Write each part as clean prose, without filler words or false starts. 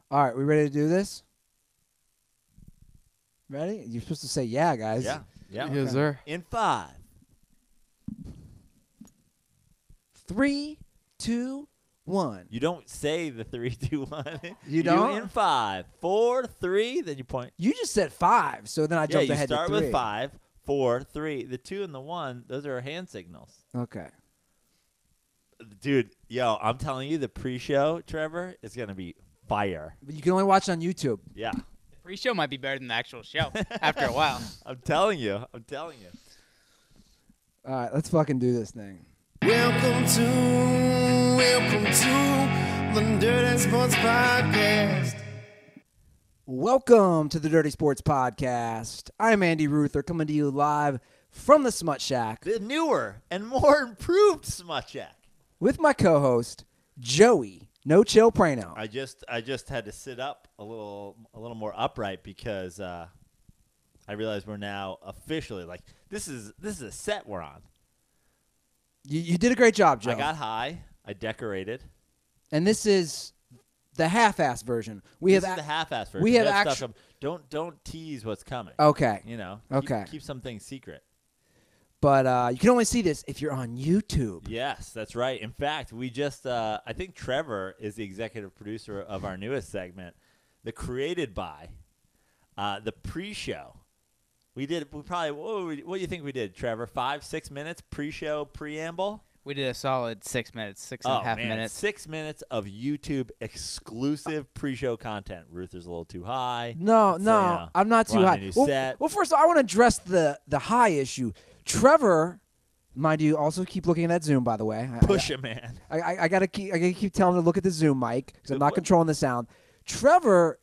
All right, we ready to do this? Ready? You're supposed to say yeah, guys. Yeah. Yeah. Yes, sir. In 5. 3, 2, 1. You don't say the 3, 2, 1. You do don't? in 5, 4, 3. Then you point. You just said 5, so then I jumped you ahead start to 3. with 5, 4, 3. The 2 and the 1, those are hand signals. Okay. Dude, yo, I'm telling you, the pre-show, Trevor, is going to be fire. But you can only watch it on YouTube. Yeah. The pre-show might be better than the actual show after a while. I'm telling you. I'm telling you. All right, let's fucking do this thing. Welcome to the Dirty Sports Podcast. Welcome to the Dirty Sports Podcast. I'm Andy Ruther, coming to you live from the Smut Shack The newer and more improved Smut Shack. with my co-host, Joey No Chill Prano. I just had to sit up a little more upright because I realized we're now officially like this is a set we're on. You did a great job, Joe. I got high. I decorated. And this is the half-ass version. This is the half-ass version. we have stuff don't tease what's coming. Okay. You know. Okay. Keep some things secret. But you can only see this if you're on YouTube. Yes, that's right. In fact, we just I think Trevor is the executive producer of our newest segment, the Created By, the pre-show. We probably what do you think we did, Trevor? 5-6 minutes pre-show preamble. We did a solid 6 minutes, six and a half minutes. 6 minutes of YouTube exclusive pre-show content. Ruther's a little too high. No, I'm not too we're on high. a new Well, set. well, first of all, I want to address the high issue. Trevor, mind you, also keep looking at that Zoom, by the way. Push it, man. I gotta keep telling him to look at the Zoom mic because I'm not What? controlling the sound. Trevor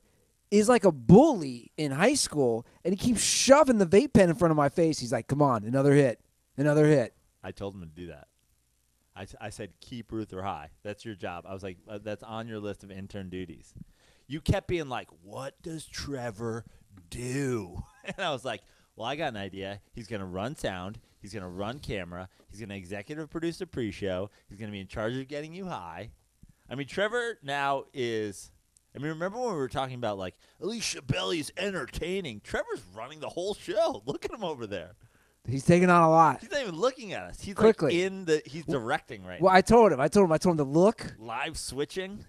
is like a bully in high school, and he keeps shoving the vape pen in front of my face. He's like, "Come on, another hit, another hit." I told him to do that. I said, keep Ruther high. That's your job. I was like, that's on your list of intern duties. You kept being like, what does Trevor do? And I was like, well, I got an idea. He's going to run sound. He's going to run camera. He's going to executive produce the pre-show. He's going to be in charge of getting you high. I mean, Trevor now is – I mean, remember when we were talking about, like, Alicia Belly's entertaining? Trevor's running the whole show. Look at him over there. He's taking on a lot. He's not even looking at us. He's Quickly. like he's directing right now. Well, I told him to look. Live switching.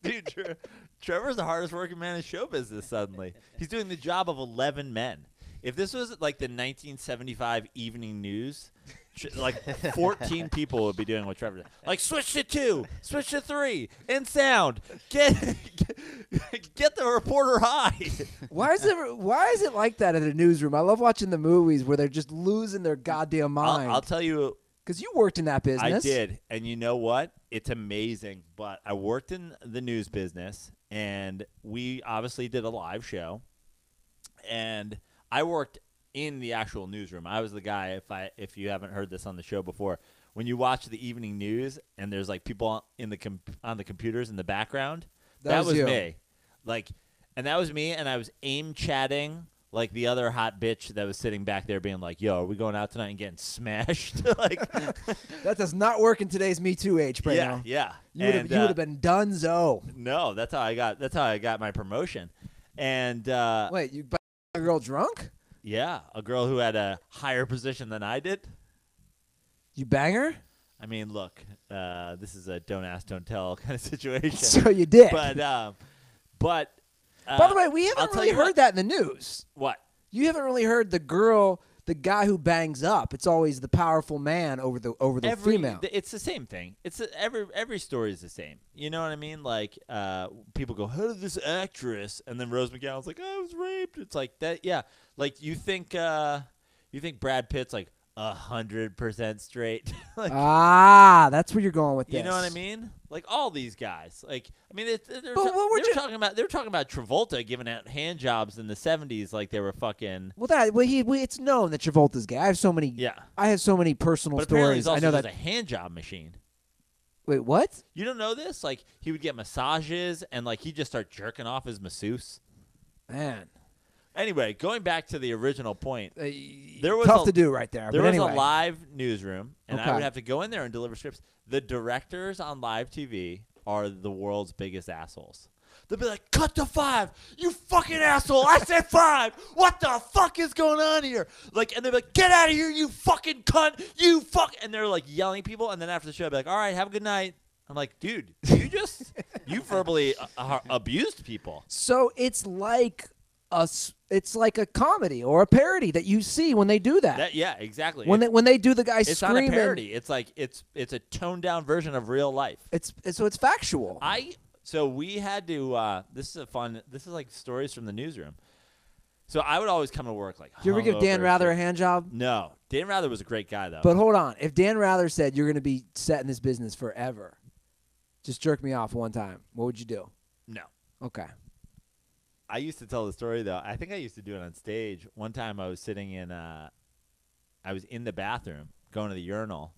Dude, Trevor's the hardest working man in show business suddenly. He's doing the job of 11 men. If this was like the 1975 evening news, like 14 people would be doing what Trevor did. Like, switch to 2, switch to 3, in sound. Get the reporter high. Why is it like that in the newsroom? I love watching the movies where they're just losing their goddamn mind. I'll tell you. Because you worked in that business. I did. And you know what? It's amazing. But I worked in the news business, and we obviously did a live show. And I worked in the actual newsroom. I was the guy, if you haven't heard this on the show before, when you watch the evening news and there's like people on the computers in the background, that was you. me. And that was me, and I was aim chatting like the other hot bitch that was sitting back there being like, yo, are we going out tonight and getting smashed? Like That does not work in today's Me Too age, right now. Yeah. You would have been donezo. No, that's how I got my promotion. And Wait, you banged a girl drunk? yeah, a girl who had a higher position than I did. You bang her? I mean, look, this is a don't ask, don't tell kind of situation. So you did. But by the way, we I'll haven't tell really you what. heard that in the news. What? You haven't really heard the guy who bangs up. It's always the powerful man over the female. It's the same thing. It's every story is the same. You know what I mean? Like people go, how did this actress? And then Rose McGowan's like, I was raped. It's like that. Yeah. Like you think Brad Pitt's like 100% straight. Like, that's where you're going with this. you know what I mean? Like all these guys. Like I mean, they But what were were talking about Travolta giving out hand jobs in the 70s, like they were fucking. It's known that Travolta's gay. I have so many. Yeah. I have so many personal But apparently stories. he's also I know just that. a hand job machine. Wait, what? You don't know this? Like he would get massages and like he'd just start jerking off his masseuse. Man, Anyway, going back to the original point, there was tough to do right there. There but was anyway. a live newsroom, and I Okay. would have to go in there and deliver scripts. The directors on live TV are the world's biggest assholes. They'll be like, cut to 5. You fucking asshole. I said 5. What the fuck is going on here? Like, and they'll be like, get out of here, you fucking cunt. You fuck. And they're like yelling at people. And then after the show, I'll be like, all right, have a good night. I'm like, dude, you verbally abused people. So it's like a comedy or a parody that you see when they do that. Yeah, exactly. When they do the guy it's screaming. It's not a parody. It's like it's a toned down version of real life. So it's factual. So we had to. This is like stories from the newsroom. So I would always come to work like. Did you ever give Dan Rather a hand job? No, Dan Rather was a great guy though. But hold on, if Dan Rather said you're going to be set in this business forever, just jerk me off one time, what would you do? No. Okay. I used to tell the story though. I think I used to do it on stage. One time I was sitting in. I was in the bathroom going to the urinal,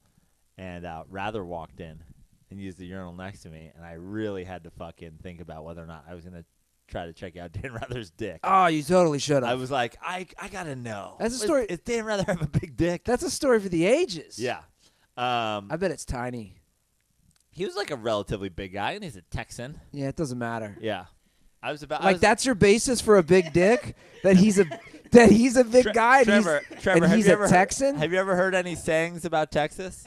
and Rather walked in and used the urinal next to me, and I really had to fucking think about whether or not I was going to try to check out Dan Rather's dick. Oh, you totally should have. I was like, I got to know. That's a story. Does Dan Rather have a big dick? That's a story for the ages. Yeah. I bet it's tiny. He was like a relatively big guy, and he's a Texan. Yeah, it doesn't matter. Yeah. That's your basis for a big dick? that he's a big guy Trevor, and he's a Texan? Have you ever heard any sayings about Texas?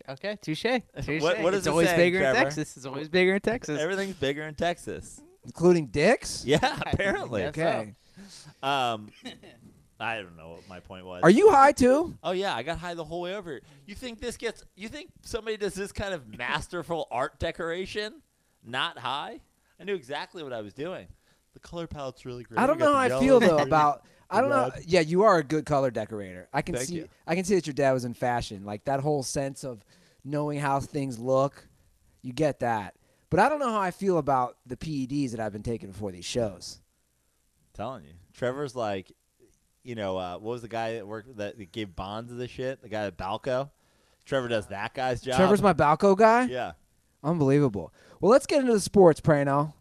Okay, touche. What is it's always bigger Trevor? in Texas. It's always bigger in Texas. Everything's bigger in Texas. Including dicks? Yeah, apparently. Okay. I don't know what my point was. Are you high too? Oh yeah, I got high the whole way over here. You think somebody does this kind of masterful art decoration not high? I knew exactly what I was doing. The color palette's really great. I don't know how I feel though about I don't know. Yeah, you are a good color decorator. I can see that your dad was in fashion. Like that whole sense of knowing how things look. You get that. But I don't know how I feel about the PEDs that I've been taking before these shows. I'm telling you. Trevor's like, what was the guy that gave Bonds the shit? The guy at Balco? Trevor does that guy's job. Trevor's my Balco guy? Yeah. Unbelievable. Well, let's get into the sports, Prano.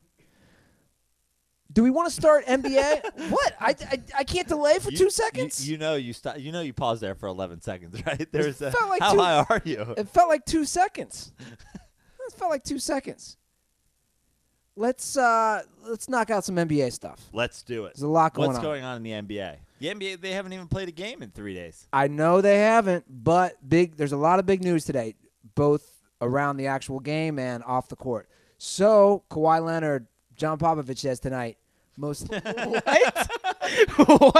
Do we want to start NBA? What? I can't delay for 2 seconds? You paused there for 11 seconds, right? How high are you? It felt like 2 seconds. It felt like 2 seconds. Let's knock out some NBA stuff. Let's do it. There's a lot going on. What's going on in the NBA? The NBA, they haven't even played a game in 3 days. I know they haven't, but there's a lot of big news today, both around the actual game and off the court. So, Kawhi Leonard, John Popovich says tonight, What?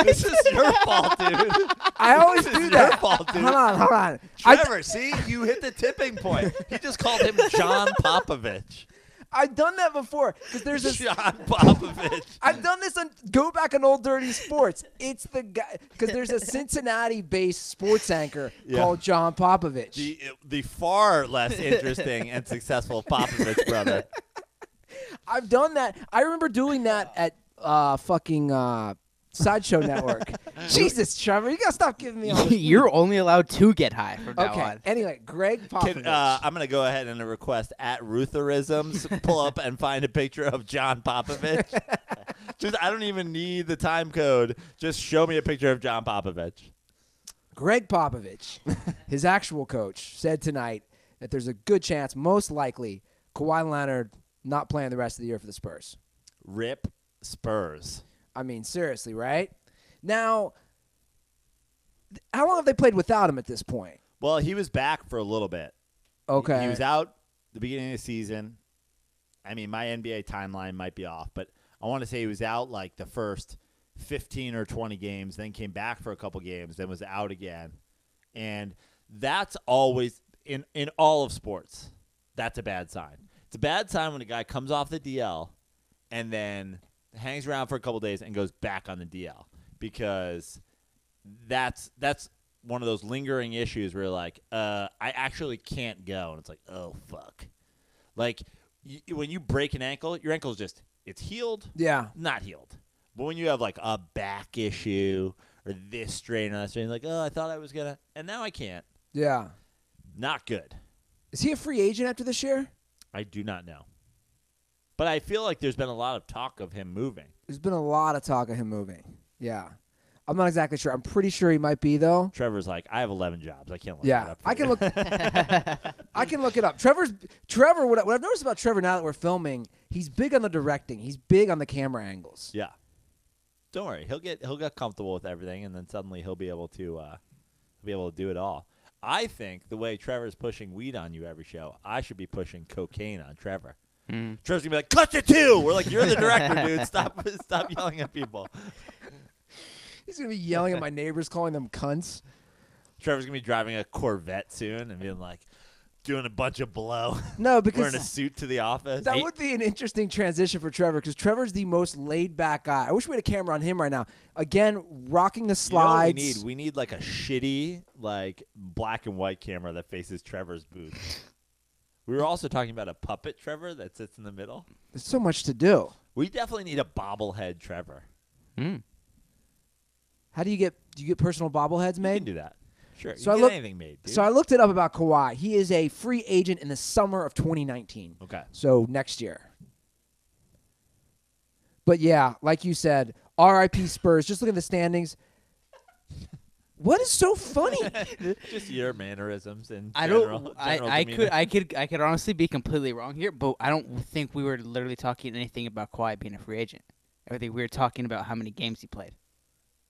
This is your fault, dude. I always do that. Your fault, dude. Hold on. Trevor, see? You hit the tipping point. He just called him John Popovich. I've done that before because there's a John Popovich. I've done this on Go Back on Old Dirty Sports. It's the guy because there's a Cincinnati-based sports anchor called John Popovich. The far less interesting and successful Popovich brother. I've done that. I remember doing that at Sideshow Network. Jesus, Trevor, you gotta stop giving me all this. You're only allowed to get high from now on. Anyway, Greg Popovich. I'm gonna go ahead and request at Rutherisms pull up and find a picture of John Popovich. I don't even need the time code. Just show me a picture of John Popovich. Greg Popovich, his actual coach, said tonight that there's a good chance, most likely, Kawhi Leonard not playing the rest of the year for the Spurs. Rip Spurs. I mean, seriously, right? Now, how long have they played without him at this point? Well, he was back for a little bit. Okay. He was out the beginning of the season. I mean, my NBA timeline might be off, but I want to say he was out like the first 15 or 20 games, then came back for a couple games, then was out again. And that's always, in all of sports, that's a bad sign. It's a bad sign when a guy comes off the DL and then hangs around for a couple days and goes back on the DL, because that's one of those lingering issues where you're like, I actually can't go. And it's like, oh, fuck. Like, when you break an ankle, your ankle's just, it's healed, not healed. But when you have, like, a back issue or this strain or that strain, like, oh, I thought I was going to, and now I can't. Yeah. Not good. Is he a free agent after this year? I do not know. But I feel like there's been a lot of talk of him moving. There's been a lot of talk of him moving. Yeah. I'm not exactly sure. I'm pretty sure he might be though. Trevor's like, I have 11 jobs. I can't look that up. I can look. I can look it up. Trevor. What I've noticed about Trevor now that we're filming, he's big on the directing. He's big on the camera angles. Yeah. Don't worry. He'll get comfortable with everything, and then suddenly he'll be able to do it all. I think the way Trevor's pushing weed on you every show, I should be pushing cocaine on Trevor. Trevor's gonna be like, cut it too. We're like, you're the director, dude. Stop yelling at people. He's gonna be yelling at my neighbors, calling them cunts. Trevor's gonna be driving a Corvette soon and being like, doing a bunch of blow. No, because wearing a suit to the office. That would be an interesting transition for Trevor because Trevor's the most laid back guy. I wish we had a camera on him right now. Again, rocking the slides. You know what we need like a shitty, like black and white camera that faces Trevor's booth. We were also talking about a puppet Trevor that sits in the middle. There's so much to do. We definitely need a bobblehead Trevor. How do you get personal bobbleheads made? You can do that. Sure. So you can get anything made, dude. So I looked it up about Kawhi. He is a free agent in the summer of 2019. Okay. So next year. But yeah, like you said, RIP Spurs. Just look at the standings. What is so funny? Just your mannerisms in I general. don't. general I demeanor. I could honestly be completely wrong here, but I don't think we were literally talking anything about Kawhi being a free agent. I think we were talking about how many games he played.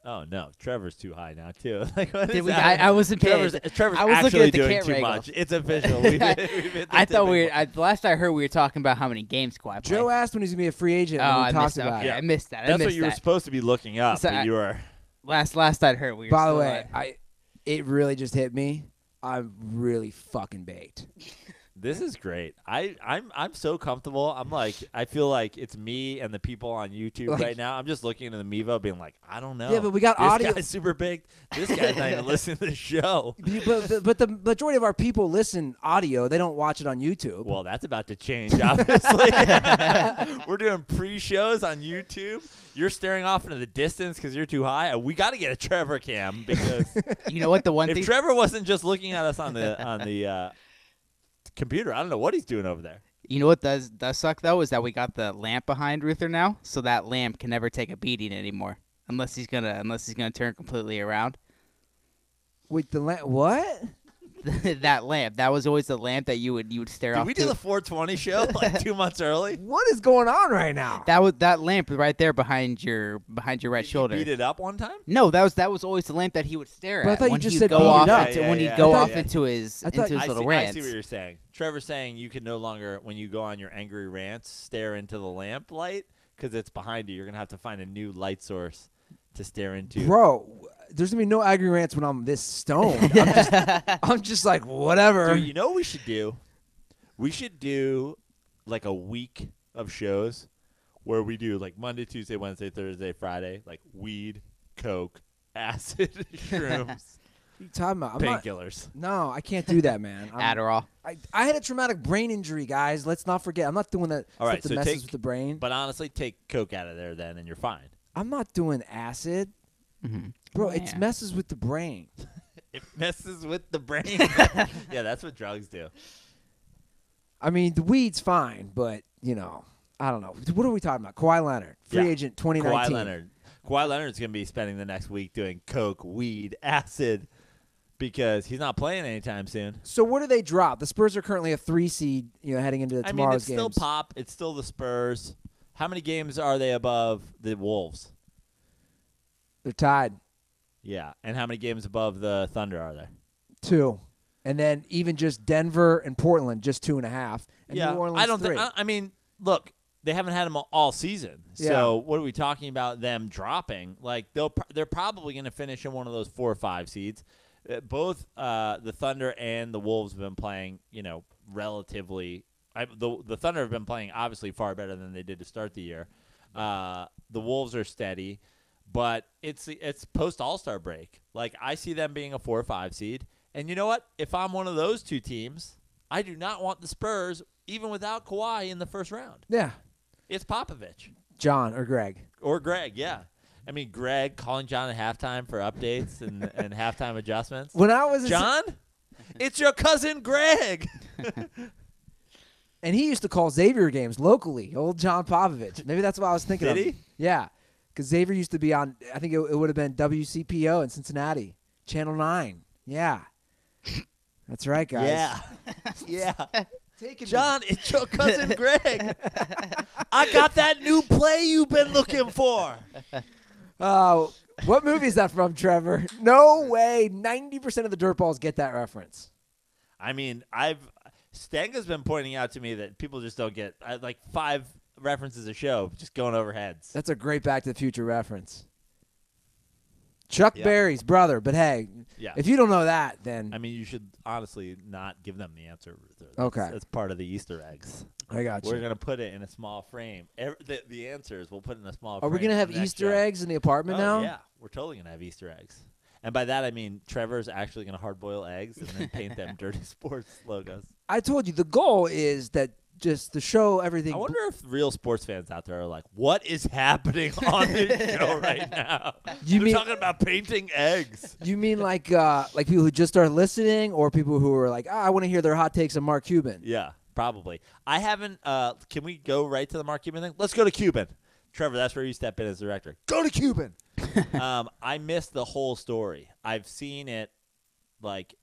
Oh no, Trevor's too high now too. Like, what Did is we, that? I wasn't paying. Trevor's I was looking actually at the doing camera too angle. much. It's official. We've hit the I thought tipping we were. point. Last I heard, we were talking about how many games Kawhi played. Joe asked when he's going to be a free agent. Oh, when we I talked missed that. about Okay, it. I missed that. That's what you were supposed to be looking up, So but you were. Last I'd heard, we were. By the still way, it really just hit me. I'm really fucking baked. This is great. I'm so comfortable. I'm like, I feel like it's me and the people on YouTube right now. I'm just looking at the Mevo being like, I don't know. Yeah, but we got this audio. guy's super big. This guy's not even listening to the show. But the majority of our people listen audio. They don't watch it on YouTube. Well, that's about to change, obviously. We're doing pre-shows on YouTube. You're staring off into the distance because you're too high. We got to get a Trevor cam because You know what? The one if thing. Trevor wasn't just looking at us on the computer, I don't know what he's doing over there. You know what does suck though is that we got the lamp behind Ruther now, so that lamp can never take a beating anymore unless he's gonna turn completely around. Wait, the what? That lamp, that was always the lamp that you would stare Did off we to. do the 420 show like 2 months early? What is going on right now? That lamp right there behind your right shoulder. Beat it up one time? No, that was always the lamp that he would stare But I at thought you when just he'd said go beat it off up. into, Yeah, when yeah, he'd go yeah, off yeah. into his I thought- little I rants. see what you're saying. Trevor's saying you can no longer, when you go on your angry rants, stare into the lamp light because it's behind you. You're going to have to find a new light source to stare into. Bro, there's going to be no angry rants when I'm this stoned. I'm just like, whatever. Dude, you know what we should do? We should do like a week of shows where we do like Monday, Tuesday, Wednesday, Thursday, Friday, like weed, coke, acid, shrooms, What are you talking about? I'm not- painkillers. No, I can't do that, man. Adderall. I had a traumatic brain injury, guys. Let's not forget. I'm not doing that All stuff right, that so messes take- with the brain. But honestly, take coke out of there then and you're fine. I'm not doing acid. Mm-hmm. Bro, it Yeah. messes with the brain. It messes with the brain. Yeah, that's what drugs do. I mean, the weed's fine, but, you know, I don't know. What are we talking about? Kawhi Leonard, free Yeah. agent 2019. Kawhi Leonard. Kawhi Leonard's going to be spending the next week doing coke, weed, acid because he's not playing anytime soon. So where do they drop? The Spurs are currently a 3 seed, heading into I mean, tomorrow's it's still games. Pop. It's still the Spurs. How many games are they above the Wolves? They're tied. Yeah. And how many games above the Thunder are there? 2. And then even just Denver and Portland, just 2.5. And yeah. New Orleans, I don't 3. think. I mean, look, they haven't had them all season. So what are we talking about them dropping? Like they're probably going to finish in one of those 4 or 5 seeds. Both the Thunder and the Wolves have been playing, relatively. The Thunder have been playing obviously far better than they did to start the year. The Wolves are steady, but it's post All-Star break. Like I see them being a 4 or 5 seed. And you know what? If I'm one of those 2 teams, I do not want the Spurs, even without Kawhi, in the first round. Yeah. It's Popovich. John or Greg. Or Greg, yeah. I mean, Greg calling John at halftime for updates and halftime adjustments. When I was John, it's your cousin Greg. And he used to call Xavier games locally, old John Popovich. Maybe that's what I was thinking Did of. he? Yeah. Because Xavier used to be on, I think it would have been WCPO in Cincinnati, Channel 9. Yeah. That's right, guys. Yeah. John, it's your cousin Greg. I got that new play you've been looking for. Oh, what movie is that from, Trevor? No way. 90% of the dirtballs get that reference. I mean, Stanga's been pointing out to me that people just don't get like 5 references a show just going over heads. That's a great Back to the Future reference. Chuck Berry's brother, but hey, if you don't know that, then I mean, you should honestly not give them the answer. Okay, that's part of the Easter eggs. I got you. We're gonna put it in a small frame. The answers we'll put in a small. Are we gonna have Easter eggs in the apartment now? Yeah, we're totally gonna have Easter eggs. And by that I mean Trevor's actually gonna hard-boil eggs and then paint them dirty sports logos. I told you the goal is that just to show everything. I wonder if real sports fans out there are like, what is happening on this show right now? They're talking about painting eggs. You mean like people who just started listening, or people who are like, I want to hear their hot takes on Mark Cuban? Yeah, probably. I haven't. Can we go right to the Mark Cuban thing? Let's go to Cuban. Trevor, that's where you step in as director. Go to Cuban. I missed the whole story. I've seen it like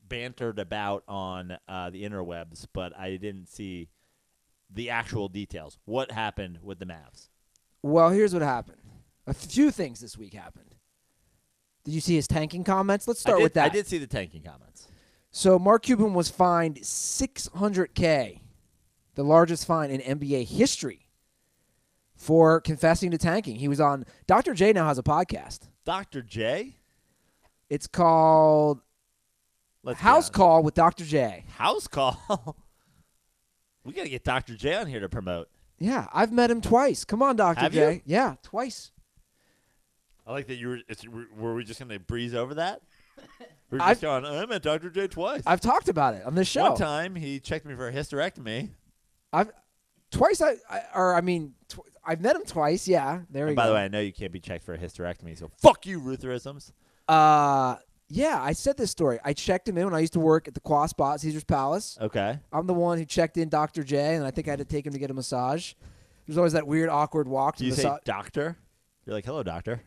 bantered about on the interwebs, but I didn't see the actual details. What happened with the Mavs? Well, here's what happened. A few things this week happened. Did you see his tanking comments? Let's start with that. I did see the tanking comments. So Mark Cuban was fined $600K, the largest fine in NBA history, for confessing to tanking. He was on – Dr. J now has a podcast. Dr. J? It's called House Call with Dr. J. House Call? We got to get Dr. J on here to promote. Yeah, I've met him twice. Come on, Dr. Have J. You? Yeah, twice. I like that you were. Were we just going to breeze over that? We were just going, I met Dr. J twice. I've talked about it on this show. One time he checked me for a hysterectomy. I've met him twice. Yeah, there we go. By the way, I know you can't be checked for a hysterectomy, so fuck you, Rutherisms. Yeah, I said this story. I checked him in when I used to work at the Qua Spa at Caesar's Palace. Okay. I'm the one who checked in Dr. J, and I think I had to take him to get a massage. There's always that weird, awkward walk to the massage. Do you say doctor? You're like, hello, doctor.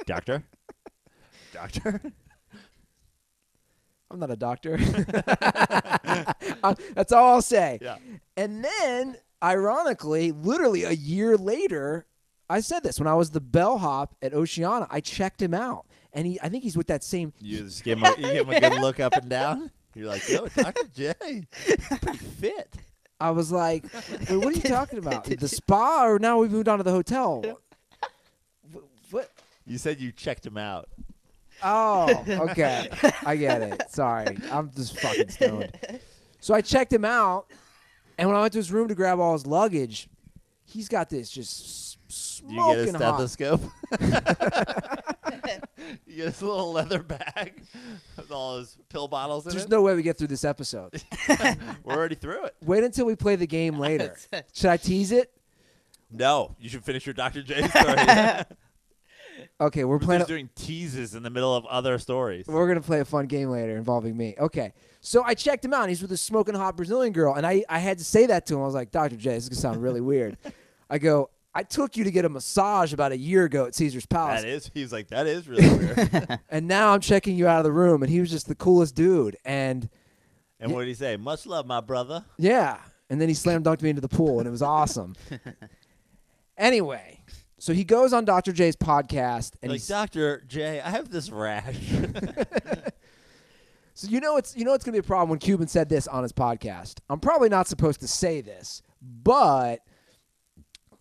Doctor? Doctor? I'm not a doctor. That's all I'll say. Yeah. And then, ironically, literally a year later, I said this. When I was the bellhop at Oceana, I checked him out. And I think he's with that same. You just give him a good look up and down. You're like, yo, Dr. J, pretty fit. I was like, wait, what are you talking about? The spa, or now we've moved on to the hotel? What? You said you checked him out. Oh, okay. I get it. Sorry. I'm just fucking stoned. So I checked him out, and when I went to his room to grab all his luggage, he's got this just smoking hot. You get a stethoscope? You get this little leather bag with all his pill bottles in it? There's no way we get through this episode. We're already through it. Wait until we play the game later. Should I tease it? No. You should finish your Dr. J story. Okay, we're playing. Doing teases in the middle of other stories. We're going to play a fun game later involving me. Okay. So I checked him out, and he's with a smoking hot Brazilian girl, and I had to say that to him. I was like, Dr. J, this is going to sound really weird. I go, I took you to get a massage about a year ago at Caesar's Palace. He was like, that is really weird. And now I'm checking you out of the room, and he was just the coolest dude. And what did he say? Much love, my brother. Yeah. And then he slam dunked me into the pool, and it was awesome. Anyway, so he goes on Dr. J's podcast. And like, Dr. J, I have this rash. So it's going to be a problem when Cuban said this on his podcast. I'm probably not supposed to say this, but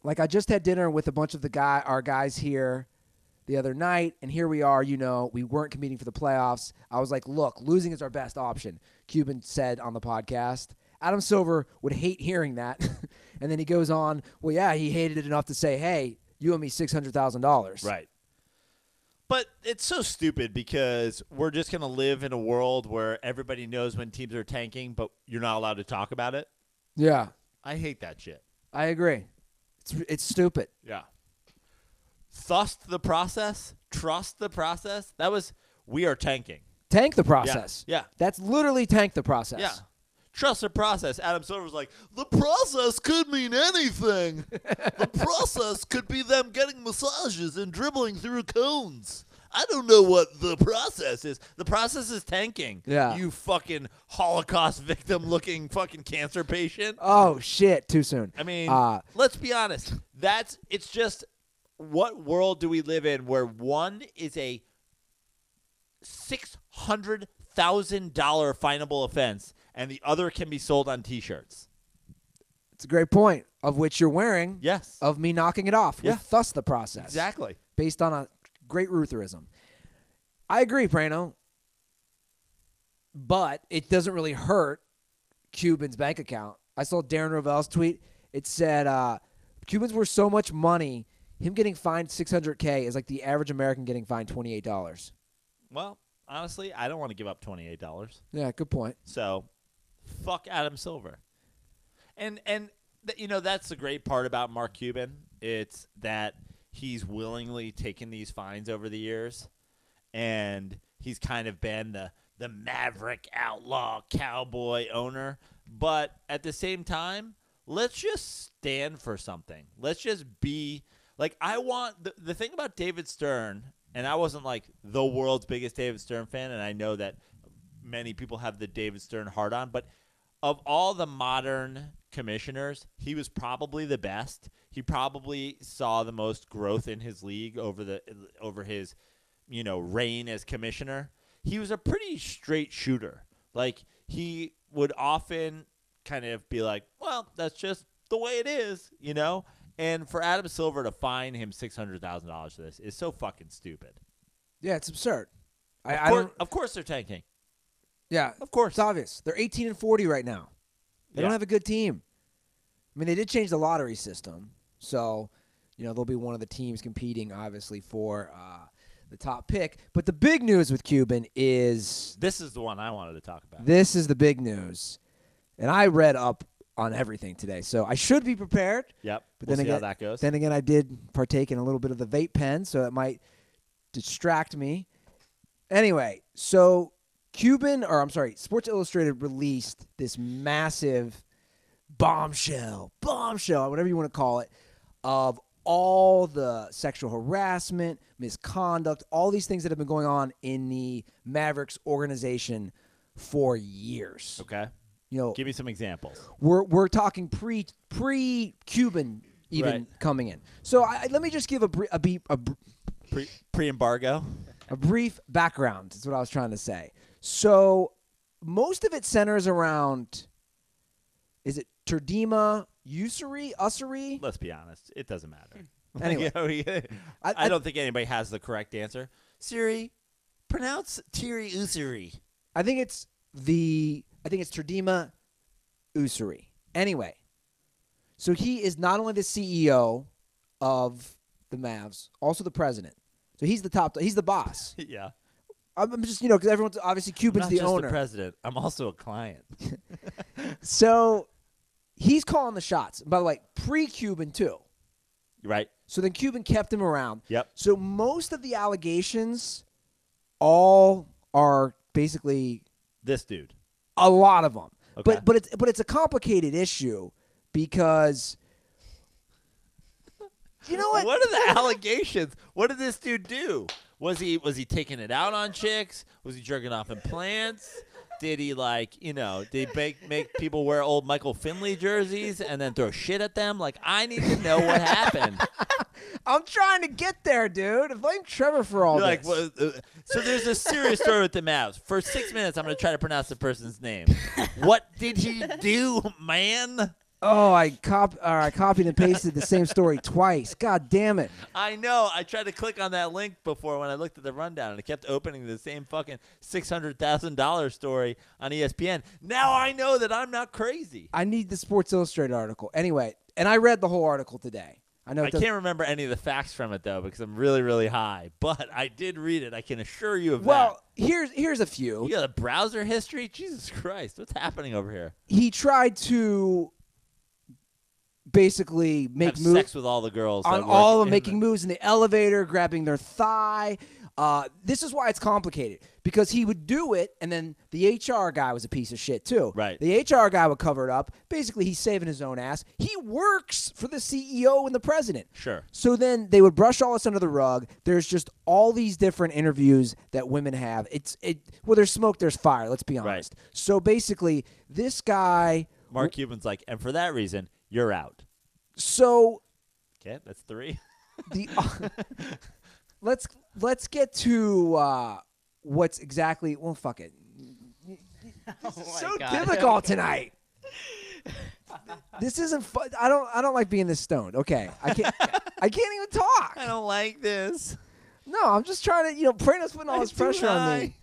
like I just had dinner with a bunch of our guys here the other night, and here we are, we weren't competing for the playoffs. I was like, look, losing is our best option, Cuban said on the podcast. Adam Silver would hate hearing that. And then he goes on, well, yeah, he hated it enough to say, hey, you owe me $600,000. Right. But it's so stupid because we're just going to live in a world where everybody knows when teams are tanking, but you're not allowed to talk about it. Yeah. I hate that shit. I agree. It's stupid. Yeah. Trust the process. We are tanking. Tank the process. Yeah. That's literally tank the process. Yeah. Trust the process. Adam Silver's like, the process could mean anything. The process could be them getting massages and dribbling through cones. I don't know what the process is. The process is tanking. Yeah. You fucking Holocaust victim-looking fucking cancer patient. Oh, shit. Too soon. I mean, let's be honest. It's just, what world do we live in where one is a $600,000 finable offense and the other can be sold on T-shirts? It's a great point, of which you're wearing. Yes. Of me knocking it off. Yeah. With thus the process. Exactly. Based on a great Rutherism. I agree, Prano. But it doesn't really hurt Cuban's bank account. I saw Darren Rovell's tweet. It said Cubans were so much money, him getting fined $600K is like the average American getting fined $28. Well, honestly, I don't want to give up $28. Yeah, good point. So, fuck Adam Silver. And that's the great part about Mark Cuban. It's that he's willingly taken these fines over the years, and he's kind of been the maverick, outlaw, cowboy owner. But at the same time, let's just stand for something. Let's just be like, I want the thing about David Stern, and I wasn't like the world's biggest David Stern fan, and I know that many people have the David Stern hard on, but of all the modern commissioners, he was probably the best. He probably saw the most growth in his league over his, reign as commissioner. He was a pretty straight shooter. Like, he would often kind of be like, well, that's just the way it is, And for Adam Silver to fine him $600,000 for this is so fucking stupid. Yeah, it's absurd. Of course they're tanking. Yeah, of course. It's obvious. They're 18-40 right now. They don't have a good team. I mean, they did change the lottery system, so they'll be one of the teams competing, obviously, for the top pick. But the big news with Cuban is this is the one I wanted to talk about. This is the big news, and I read up on everything today, so I should be prepared. Yep. But we'll then see how that goes. Then again, I did partake in a little bit of the vape pen, so it might distract me. Anyway, so Sports Illustrated released this massive bombshell, whatever you want to call it, of all the sexual harassment, misconduct, all these things that have been going on in the Mavericks organization for years. Okay. Give me some examples. We're talking pre-Cuban even coming in. So let me just give pre-embargo. A brief background is what I was trying to say. So most of it centers around, is it Terdema, Usury? Let's be honest. It doesn't matter. Anyway. I don't think anybody has the correct answer. Siri, pronounce Thierry Usury. I think it's Terdema Usury. Anyway, so he is not only the CEO of the Mavs, also the president. So he's the boss. Yeah. I'm just, because everyone's obviously Cuban's the owner. I'm not just the president. I'm also a client. So he's calling the shots. By the way, pre-Cuban too. Right. So then Cuban kept him around. Yep. So most of the allegations all are basically this dude. A lot of them. Okay. But it's a complicated issue because you know what? What are the allegations? What did this dude do? Was he taking it out on chicks? Was he jerking off in plants? Did he did he make people wear old Michael Finley jerseys and then throw shit at them? I need to know what happened. I'm trying to get there, dude. Blame Trevor for all this. So there's a serious story with the Mavs. For 6 minutes, I'm going to try to pronounce the person's name. What did he do, man? Oh, I copied and pasted the same story twice. God damn it. I know. I tried to click on that link before when I looked at the rundown, and it kept opening the same fucking $600,000 story on ESPN. Now I know that I'm not crazy. I need the Sports Illustrated article. Anyway, and I read the whole article today. I can't remember any of the facts from it, though, because I'm really, really high. But I did read it. I can assure you of that. Well, here's a few. You got a browser history? Jesus Christ. What's happening over here? He tried to basically make moves. Sex with all the girls. On all of them, making moves in the elevator, grabbing their thigh. This is why it's complicated. because he would do it, and then the HR guy was a piece of shit too. Right. The HR guy would cover it up. Basically, he's saving his own ass. He works for the CEO and the president. Sure. So then they would brush all this under the rug. There's just all these different interviews that women have. Where there's smoke, there's fire. Let's be honest. Right. So basically, this guy, Mark Cuban's like, and for that reason, you're out. So Okay, that's 3. Let's get to what's exactly. Well, fuck it. This is so difficult tonight. This isn't fun. I don't like being this stoned. Okay, I can't even talk. I don't like this. No, I'm just trying to. Prano's putting all this pressure on me.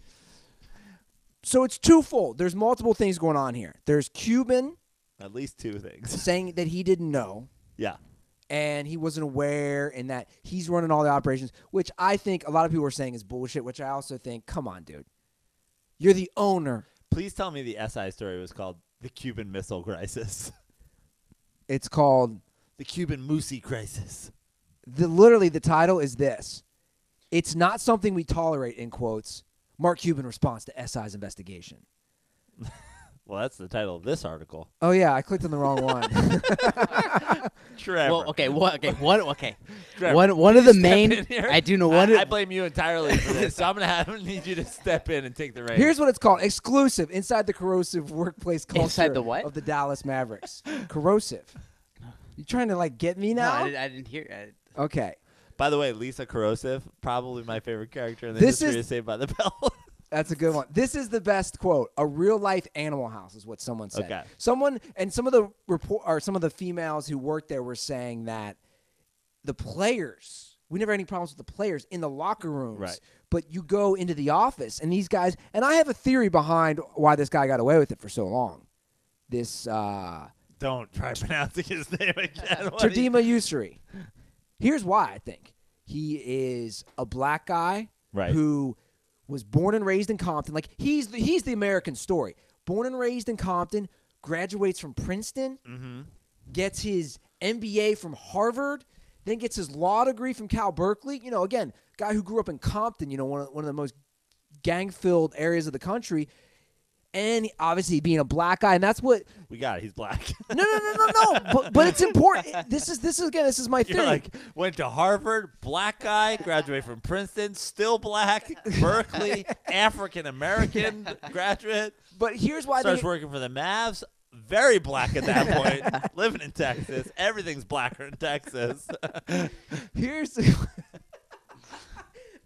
So it's twofold. There's multiple things going on here. There's Cuban, at least 2 things, saying that he didn't know. Yeah. And he wasn't aware, and that he's running all the operations, which I think a lot of people are saying is bullshit, which I also think, come on, dude. You're the owner. Please tell me the SI story was called the Cuban Missile Crisis. It's called the Cuban Moosey Crisis. Literally, the title is this. It's not something we tolerate, in quotes. Mark Cuban response to SI's investigation. Well, that's the title of this article. Oh, yeah, I clicked on the wrong one. Trevor. Well, okay. Trevor, one of the main. I do know one. I blame you entirely for this, so I'm gonna need you to step in and take the reins. Here's what it's called: exclusive inside the corrosive workplace culture inside the what? of the Dallas Mavericks. Corrosive. You trying to get me now? No, I didn't hear. Okay. By the way, Lisa Corrosive, probably my favorite character in the history of Saved by the Bell. That's a good one. This is the best quote. A real-life Animal House is what someone said. Okay. Some of the females who worked there were saying that the players, we never had any problems with the players in the locker rooms. Right. But you go into the office, and these guys, and I have a theory behind why this guy got away with it for so long. This Don't try pronouncing his name again. Terdima Usuri. Here's why I think. He is a black guy who was born and raised in Compton. He's the American story. Born and raised in Compton, graduates from Princeton, gets his MBA from Harvard, then gets his law degree from Cal Berkeley. Again, guy who grew up in Compton, one of the most gang-filled areas of the country. And obviously being a black guy, and that's what we got. He's black. No. But it's important. This is my theory. Went to Harvard, black guy, graduated from Princeton, still black, Berkeley, African American graduate. But here's why starts working for the Mavs. Very black at that point. Living in Texas, everything's blacker in Texas.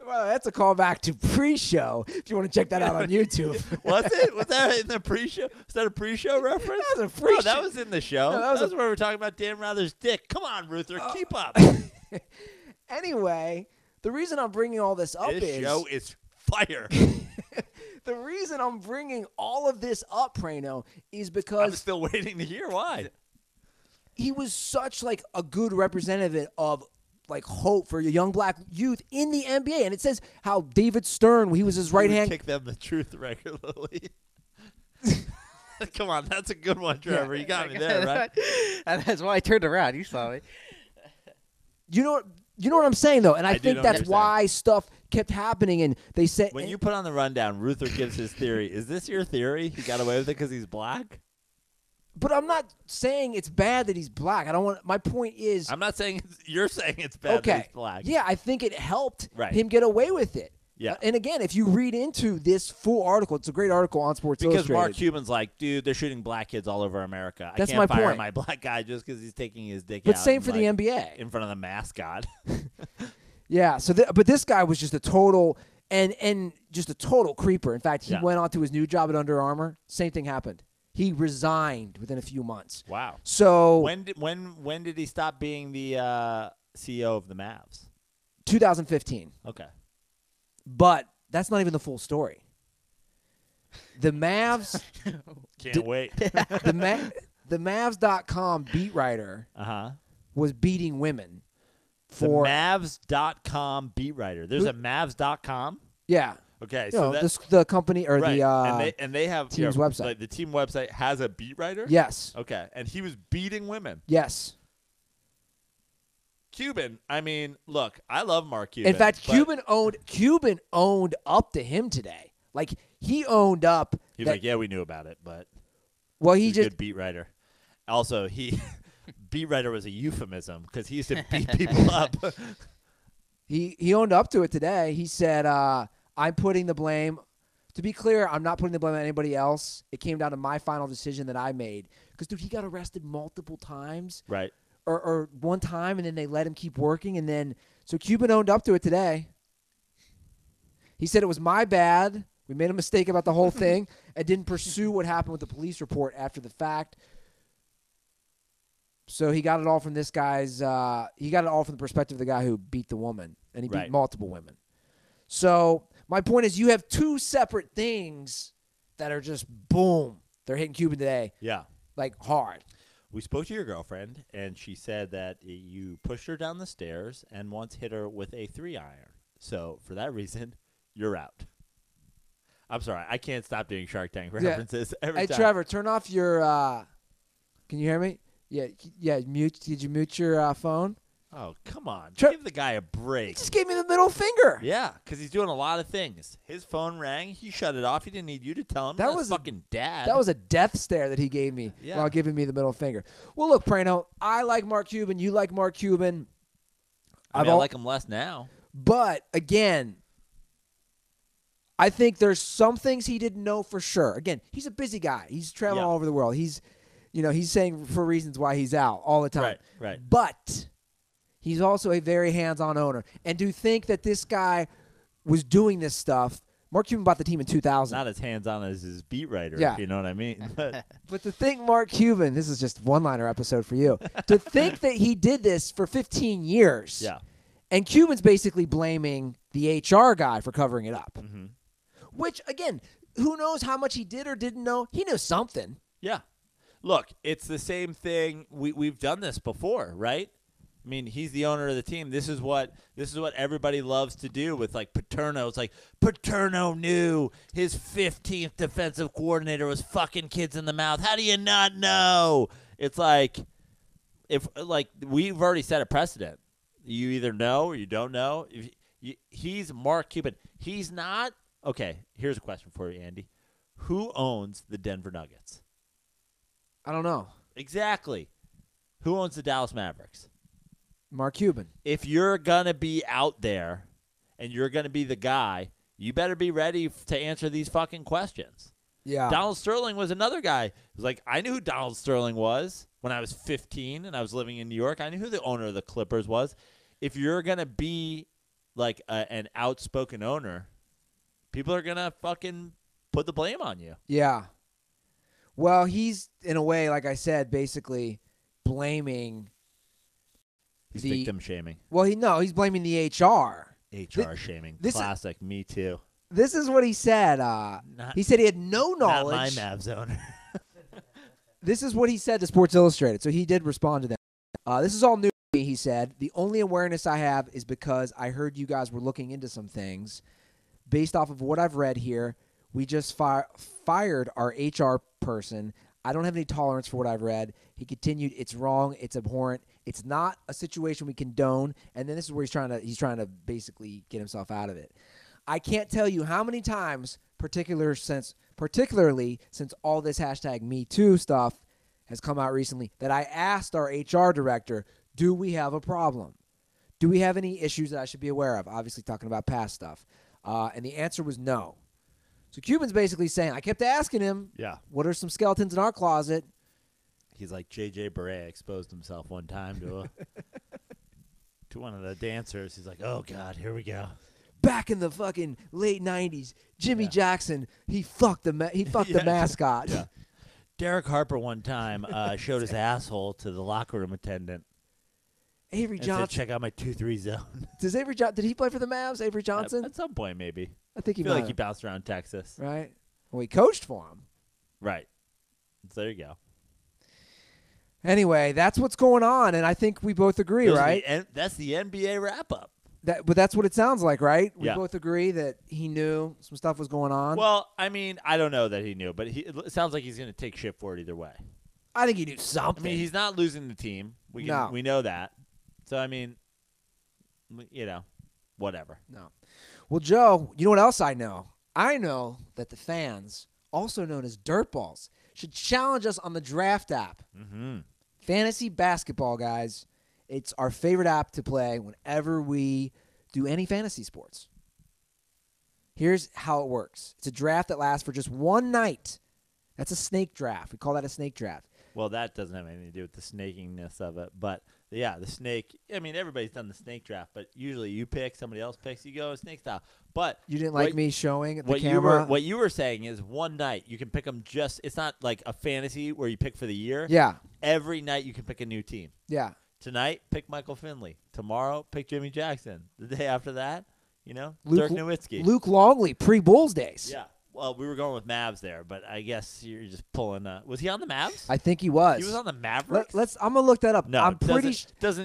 Well, that's a callback to pre-show. If you want to check that out on YouTube. Was it? Was that in the pre-show? Was that a pre-show reference? That was a pre-show. No, that was in the show. No, that was where we were talking about Dan Rather's dick. Come on, Ruther, keep up. Anyway, the reason I'm bringing all this up this show is fire. The reason I'm bringing all of this up, Prano, is because I'm still waiting to hear why. He was such a good representative of hope for young black youth in the NBA. And it says how David Stern, he was his right hand. Kick them the truth regularly. Come on, that's a good one, Trevor. You got me there, right? That's why I turned around. You saw me. You know what I'm saying, though, and I think that's why stuff kept happening. And they said when you put on the rundown, Ruther gives his theory. Is this your theory? He got away with it because he's black? But I'm not saying it's bad that he's black. I don't want. My point is, I'm not saying you're saying it's bad that he's black. Yeah, I think it helped him get away with it. Yeah. And again, if you read into this full article, it's a great article on Sports Illustrated. Because Mark Cuban's like, dude, they're shooting black kids all over America. That's I can't my fire point. my black guy just because he's taking his dick out. But same for the NBA. In front of the mascot. Yeah. So, but this guy was just a total and just a total creeper. In fact, he went on to his new job at Under Armour. Same thing happened. He resigned within a few months. Wow. So when did he stop being the CEO of the Mavs? 2015. Okay. But that's not even the full story. The Mavs can't wait. The Mavs.com beat writer was beating women for the Mavs.com beat writer. There's a Mavs.com? Yeah. Okay, so the company or the and they have team's website. The team website has a beat writer? Yes. Okay, and he was beating women. Yes. Cuban, I mean, look, I love Mark Cuban. In fact, Cuban owned up to him today. Like, he owned up. He was like, yeah, we knew about it, but he he's a good beat writer. Also, beat writer was a euphemism because he used to beat people up. He owned up to it today. He said, I'm putting the blame. To be clear, I'm not putting the blame on anybody else. It came down to my final decision that I made. Because, dude, he got arrested multiple times. Right. Or one time, and then they let him keep working. And then, so Cuban owned up to it today. He said it was my bad. We made a mistake about the whole thing and didn't pursue what happened with the police report after the fact. So he got it all from this guy's he got it all from the perspective of the guy who beat the woman, and he beat multiple women. So my point is you have two separate things that are just boom. They're hitting Cuban today. Yeah. Like hard. We spoke to your girlfriend, and she said that you pushed her down the stairs and once hit her with a 3-iron. So for that reason, you're out. I'm sorry. I can't stop doing Shark Tank references every time. Hey, Trevor, turn off your can you hear me? Yeah. Mute. Did you mute your phone? Oh, come on. Give the guy a break. He just gave me the middle finger. Yeah, because he's doing a lot of things. His phone rang. He shut it off. He didn't need you to tell him. That was fucking dad. That was a death stare that he gave me while giving me the middle finger. Well, look, Prano, I like Mark Cuban. You like Mark Cuban. I like him less now. But, again, I think there's some things he didn't know for sure. Again, he's a busy guy. He's traveling all over the world. He's saying for reasons why he's out all the time. Right. But he's also a very hands-on owner. And to think that this guy was doing this stuff, Mark Cuban bought the team in 2000. Not as hands-on as his beat writer, if you know what I mean. But to think Mark Cuban, this is just one-liner episode for you, to think that he did this for 15 years. Yeah. And Cuban's basically blaming the HR guy for covering it up. Mm-hmm. Which, again, who knows how much he did or didn't know? He knew something. Yeah. Look, it's the same thing. We've done this before, right? I mean, he's the owner of the team. This is what everybody loves to do with, like, Paterno. It's like, Paterno knew his 15th defensive coordinator was fucking kids in the mouth. How do you not know? It's like, we've already set a precedent. You either know or you don't know. He's Mark Cuban. He's not. Okay, here's a question for you, Andy. Who owns the Denver Nuggets? I don't know. Exactly. Who owns the Dallas Mavericks? Mark Cuban. If you're going to be out there and you're going to be the guy, you better be ready to answer these fucking questions. Yeah. Donald Sterling was another guy. It was like, I knew who Donald Sterling was when I was 15 and I was living in New York. I knew who the owner of the Clippers was. If you're going to be like an outspoken owner, people are going to fucking put the blame on you. Yeah. Well, he's, in a way, like I said, basically blaming. He's victim shaming. Well, he's blaming the HR. Shaming. Classic. Me too. This is what he said. He said he had no knowledge. Not my Mavs owner. This is what he said to Sports Illustrated. So he did respond to them. This is all new to me, he said. The only awareness I have is because I heard you guys were looking into some things. Based off of what I've read here, we just fired our HR person. I don't have any tolerance for what I've read. He continued, it's wrong, it's abhorrent, it's not a situation we condone, and then this is where he's trying to basically get himself out of it. I can't tell you how many times, particularly since all this hashtag #MeToo stuff has come out recently, that I asked our HR director, do we have a problem? Do we have any issues that I should be aware of? Obviously talking about past stuff. And the answer was no. So Cuban's basically saying, I kept asking him, what are some skeletons in our closet? He's like J.J. Barea exposed himself one time to one of the dancers. He's like, oh, God, here we go. Back in the fucking late 90s, Jimmy Jackson, he fucked the mascot. Yeah. Derek Harper one time showed his asshole to the locker room attendant. Avery Johnson. Said, check out my 2-3 zone. Did he play for the Mavs, Avery Johnson? At some point, maybe. I think he feel like he bounced around Texas. Right. Well, he coached for him. Right. So there you go. Anyway, that's what's going on, and I think we both agree, right? That's the NBA wrap-up. But that's what it sounds like, right? We both agree that he knew some stuff was going on. Well, I mean, I don't know that he knew, but it sounds like he's going to take shit for it either way. I think he knew something. I mean, he's not losing the team. We know that. So, I mean, whatever. No. Well, Joe, you know what else I know? I know that the fans, also known as dirtballs, should challenge us on the draft app. Mm-hmm. Fantasy basketball, guys. It's our favorite app to play whenever we do any fantasy sports. Here's how it works. It's a draft that lasts for just one night. That's a snake draft. We call that a snake draft. Well, that doesn't have anything to do with the snakiness of it. But, yeah, the snake, I mean, everybody's done the snake draft. But usually you pick, somebody else picks, you go snake style. But you didn't like me showing the camera? What you were saying is one night you can pick them just – it's not like a fantasy where you pick for the year. Yeah. Every night you can pick a new team. Yeah. Tonight, pick Michael Finley. Tomorrow, pick Jimmy Jackson. The day after that, Luke, Dirk Nowitzki. Luke Longley, pre-Bulls days. Yeah. Well, we were going with Mavs there, but I guess you're just pulling. Was he on the Mavs? I think he was. He was on the Mavericks. I'm gonna look that up. No, I'm pretty.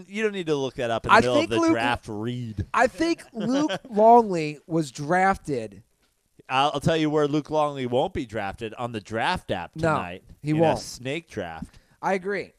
You don't need to look that up in the middle of the draft read. I think Luke Longley was drafted. I'll tell you where Luke Longley won't be drafted on the draft app tonight. No, he won't. Snake draft. I agree,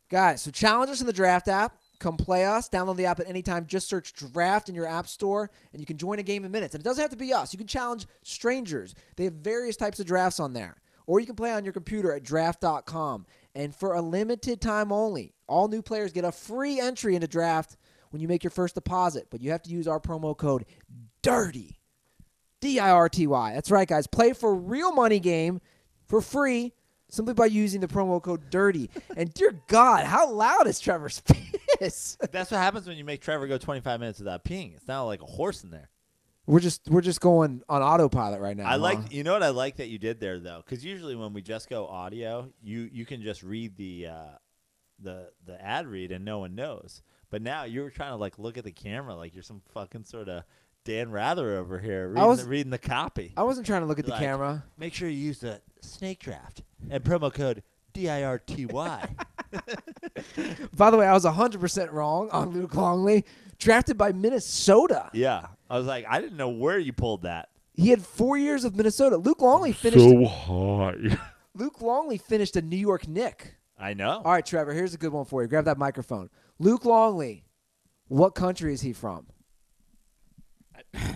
guys. So challenge us in the draft app. Come play us. Download the app at any time. Just search draft in your app store, and you can join a game in minutes. And it doesn't have to be us. You can challenge strangers. They have various types of drafts on there. Or you can play on your computer at draft.com. And for a limited time only, all new players get a free entry into draft when you make your first deposit. But you have to use our promo code DIRTY. DIRTY. That's right, guys. Play for a real money game for free simply by using the promo code DIRTY. And dear God, how loud is Trevor's piss? That's what happens when you make Trevor go 25 minutes without peeing. It's not like a horse in there. We're just going on autopilot right now. You know what I like that you did there though, because usually when we just go audio, you can just read the ad read and no one knows. But now you were trying to like look at the camera like you're some fucking sort of Dan Rather over here reading the copy. I wasn't trying to look at the camera. Make sure you use the snake draft and promo code DIRTY. By the way, I was 100% wrong on Luke Longley, drafted by Minnesota. Yeah. I was like, I didn't know where you pulled that. He had 4 years of Minnesota. Luke Longley finished so high. Luke Longley finished a New York Knick. I know. All right, Trevor, here's a good one for you. Grab that microphone. Luke Longley, what country is he from?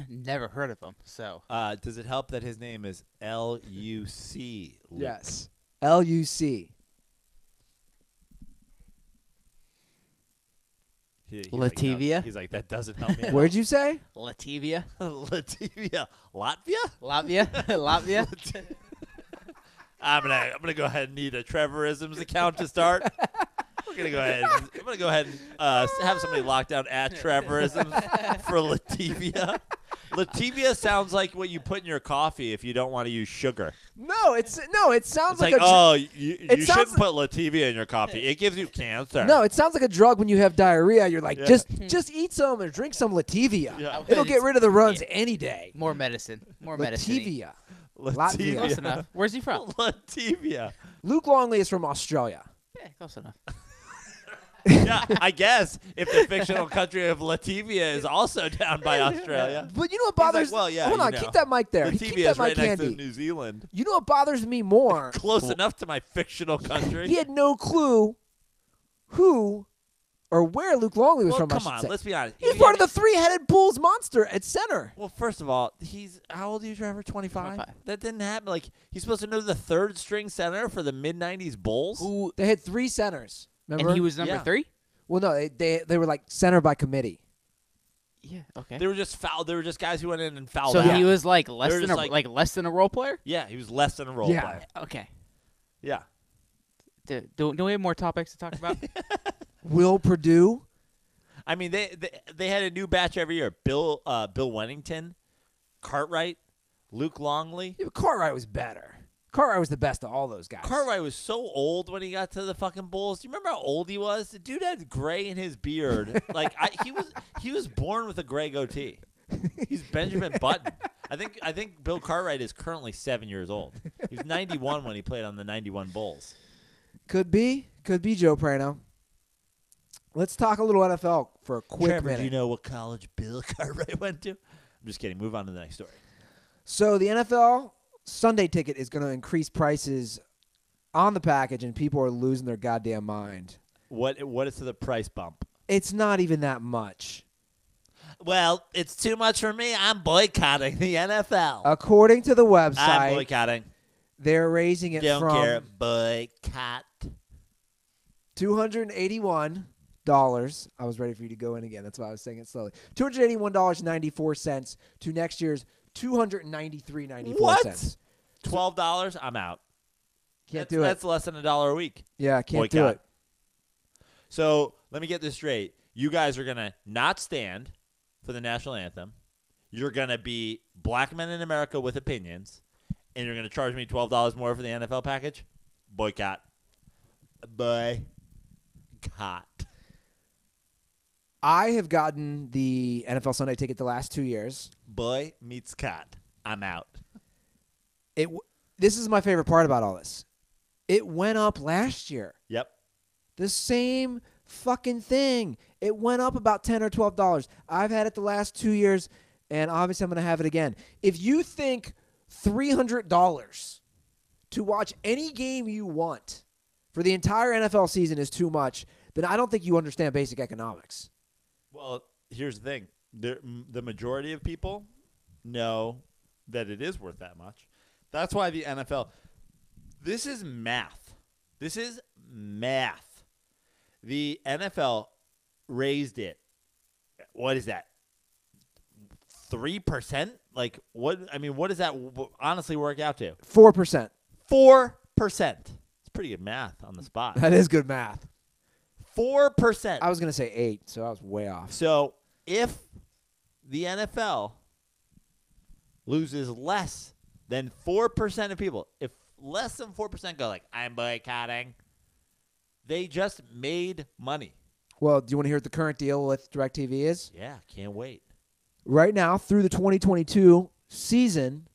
Never heard of him. So does it help that his name is L-U-C? Luke? Yes. L-U-C. Latvia? He's like, that doesn't help me. Where'd you say? Latvia? Latvia. Latvia? Latvia? I'm gonna go ahead and need a Trevorisms account to start. I'm gonna go ahead and have somebody lock down at Trevorisms for Latvia. Latvia sounds like what you put in your coffee if you don't want to use sugar. No, it sounds like you shouldn't put Latvia in your coffee. It gives you cancer. No, it sounds like a drug when you have diarrhea. You're like, just eat some or drink some Latvia. Yeah. It'll get rid of the runs any day. More medicine. Medicine. Latvia. Close enough. Where's he from? Latvia. Luke Longley is from Australia. Yeah, close enough. Yeah, I guess if the fictional country of Latvia is also down by Australia. But you know what bothers? Like, well, yeah, hold on, keep that mic there. Latvia Keep that is right mic next handy. to New Zealand. You know what bothers me more? Close enough to my fictional country. He had no clue who or where Luke Longley was from. Come on, let's be honest. He's part of the three-headed Bulls monster at center. Well, first of all, how old are you, Trevor? 25? 25. That didn't happen. Like, he's supposed to know the third-string center for the mid-'90s Bulls? Who they had three centers. Remember? And he was number 3? Well, no, they were like center by committee. Yeah, okay. They were just fouled. They were just guys who went in and fouled So out. he was like less than a role player? Yeah, he was less than a role player. Okay. Yeah. Do we have more topics to talk about? Will Purdue? I mean, they had a new batch every year. Bill Wennington, Cartwright, Luke Longley. Yeah, but Cartwright was better. Cartwright was the best of all those guys. Cartwright was so old when he got to the fucking Bulls. Do you remember how old he was? The dude had gray in his beard. Like he was born with a gray goatee. He's Benjamin Button. I think Bill Cartwright is currently 7 years old. He was 91 when he played on the 91 Bulls. Could be Joe Prano. Let's talk a little NFL for a quick Trevor, minute. do you know what college Bill Cartwright went to? I'm just kidding. Move on to the next story. So the NFL Sunday ticket is going to increase prices on the package, and people are losing their goddamn mind. What is the price bump? It's not even that much. Well, it's too much for me. I'm boycotting the NFL. According to the website, I'm boycotting. They're raising it Don't from care. Boycott. $281. I was ready for you to go in again. That's why I was saying it slowly. $281.94 to next year's $293.94. What? $12? I'm out. Can't do it. That's less than $1 a week. Yeah, can't do it. So let me get this straight. You guys are going to not stand for the national anthem. You're going to be black men in America with opinions, and you're going to charge me $12 more for the NFL package? Boycott. Boycott. I have gotten the NFL Sunday ticket the last 2 years. Boy meets cat. I'm out. This is my favorite part about all this. It went up last year. Yep. The same fucking thing. It went up about $10 or $12. I've had it the last 2 years, and obviously I'm going to have it again. If you think $300 to watch any game you want for the entire NFL season is too much, then I don't think you understand basic economics. Well, here's the thing. The majority of people know that it is worth that much. That's why the NFL – this is math. This is math. The NFL raised it. What is that? 3%? Like, what? I mean, what does that honestly work out to? 4%. 4%. It's pretty good math on the spot. That is good math. 4%. I was going to say 8, so I was way off. So if the NFL loses less than 4% of people, if less than 4% go like, I'm boycotting, they just made money. Well, do you want to hear what the current deal with DirecTV is? Yeah, can't wait. Right now, through the 2022 season,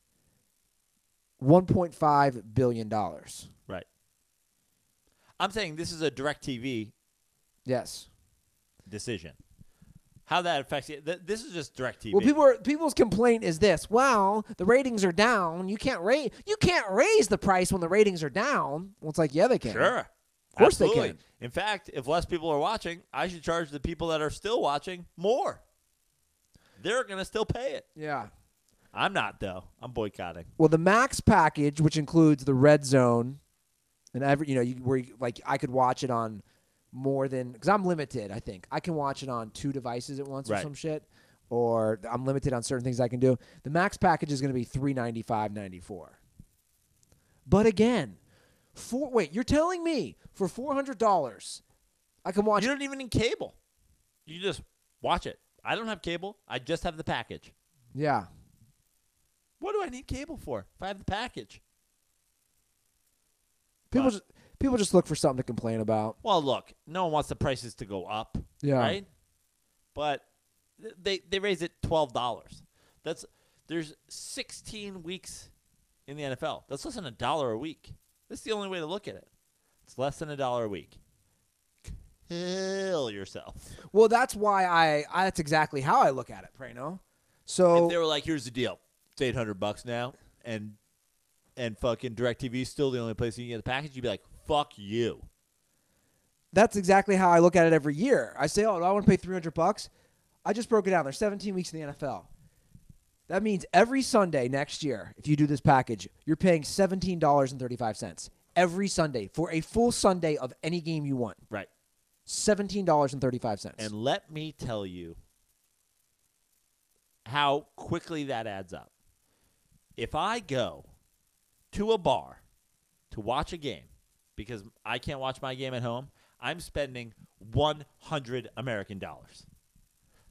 $1.5 billion. Right. I'm saying this is a DirecTV Yes. decision. How that affects you? This is just DirecTV. Well, people's complaint is this: well, the ratings are down. You can't raise the price when the ratings are down. Well, it's like, yeah, they can. Sure, of course absolutely. they can. In fact, if less people are watching, I should charge the people that are still watching more. They're gonna still pay it. Yeah. I'm not though. I'm boycotting. Well, the Max package, which includes the Red Zone, and I could watch it on more than, because I'm limited. I think I can watch it on 2 devices at once or some shit, or I'm limited on certain things I can do. The Max package is going to be $395.94. But again, you're telling me for $400 I can watch? You don't even need cable. You just watch it. I don't have cable. I just have the package. Yeah. What do I need cable for if I have the package? People just look for something to complain about. Well, look, no one wants the prices to go up, right? But they raised it $12. There's 16 weeks in the NFL. That's less than $1 a week. That's the only way to look at it. It's less than $1 a week. Kill yourself. Well, that's why that's exactly how I look at it, Prano. So if they were like, here's the deal. It's $800 now, and fucking DirecTV is still the only place you can get the package, you'd be like, fuck you. That's exactly how I look at it every year. I say, oh, do I want to pay $300? I just broke it down. There's 17 weeks in the NFL. That means every Sunday next year, if you do this package, you're paying $17.35 every Sunday for a full Sunday of any game you want. Right. $17.35. And let me tell you how quickly that adds up. If I go to a bar to watch a game, because I can't watch my game at home, I'm spending 100 American dollars.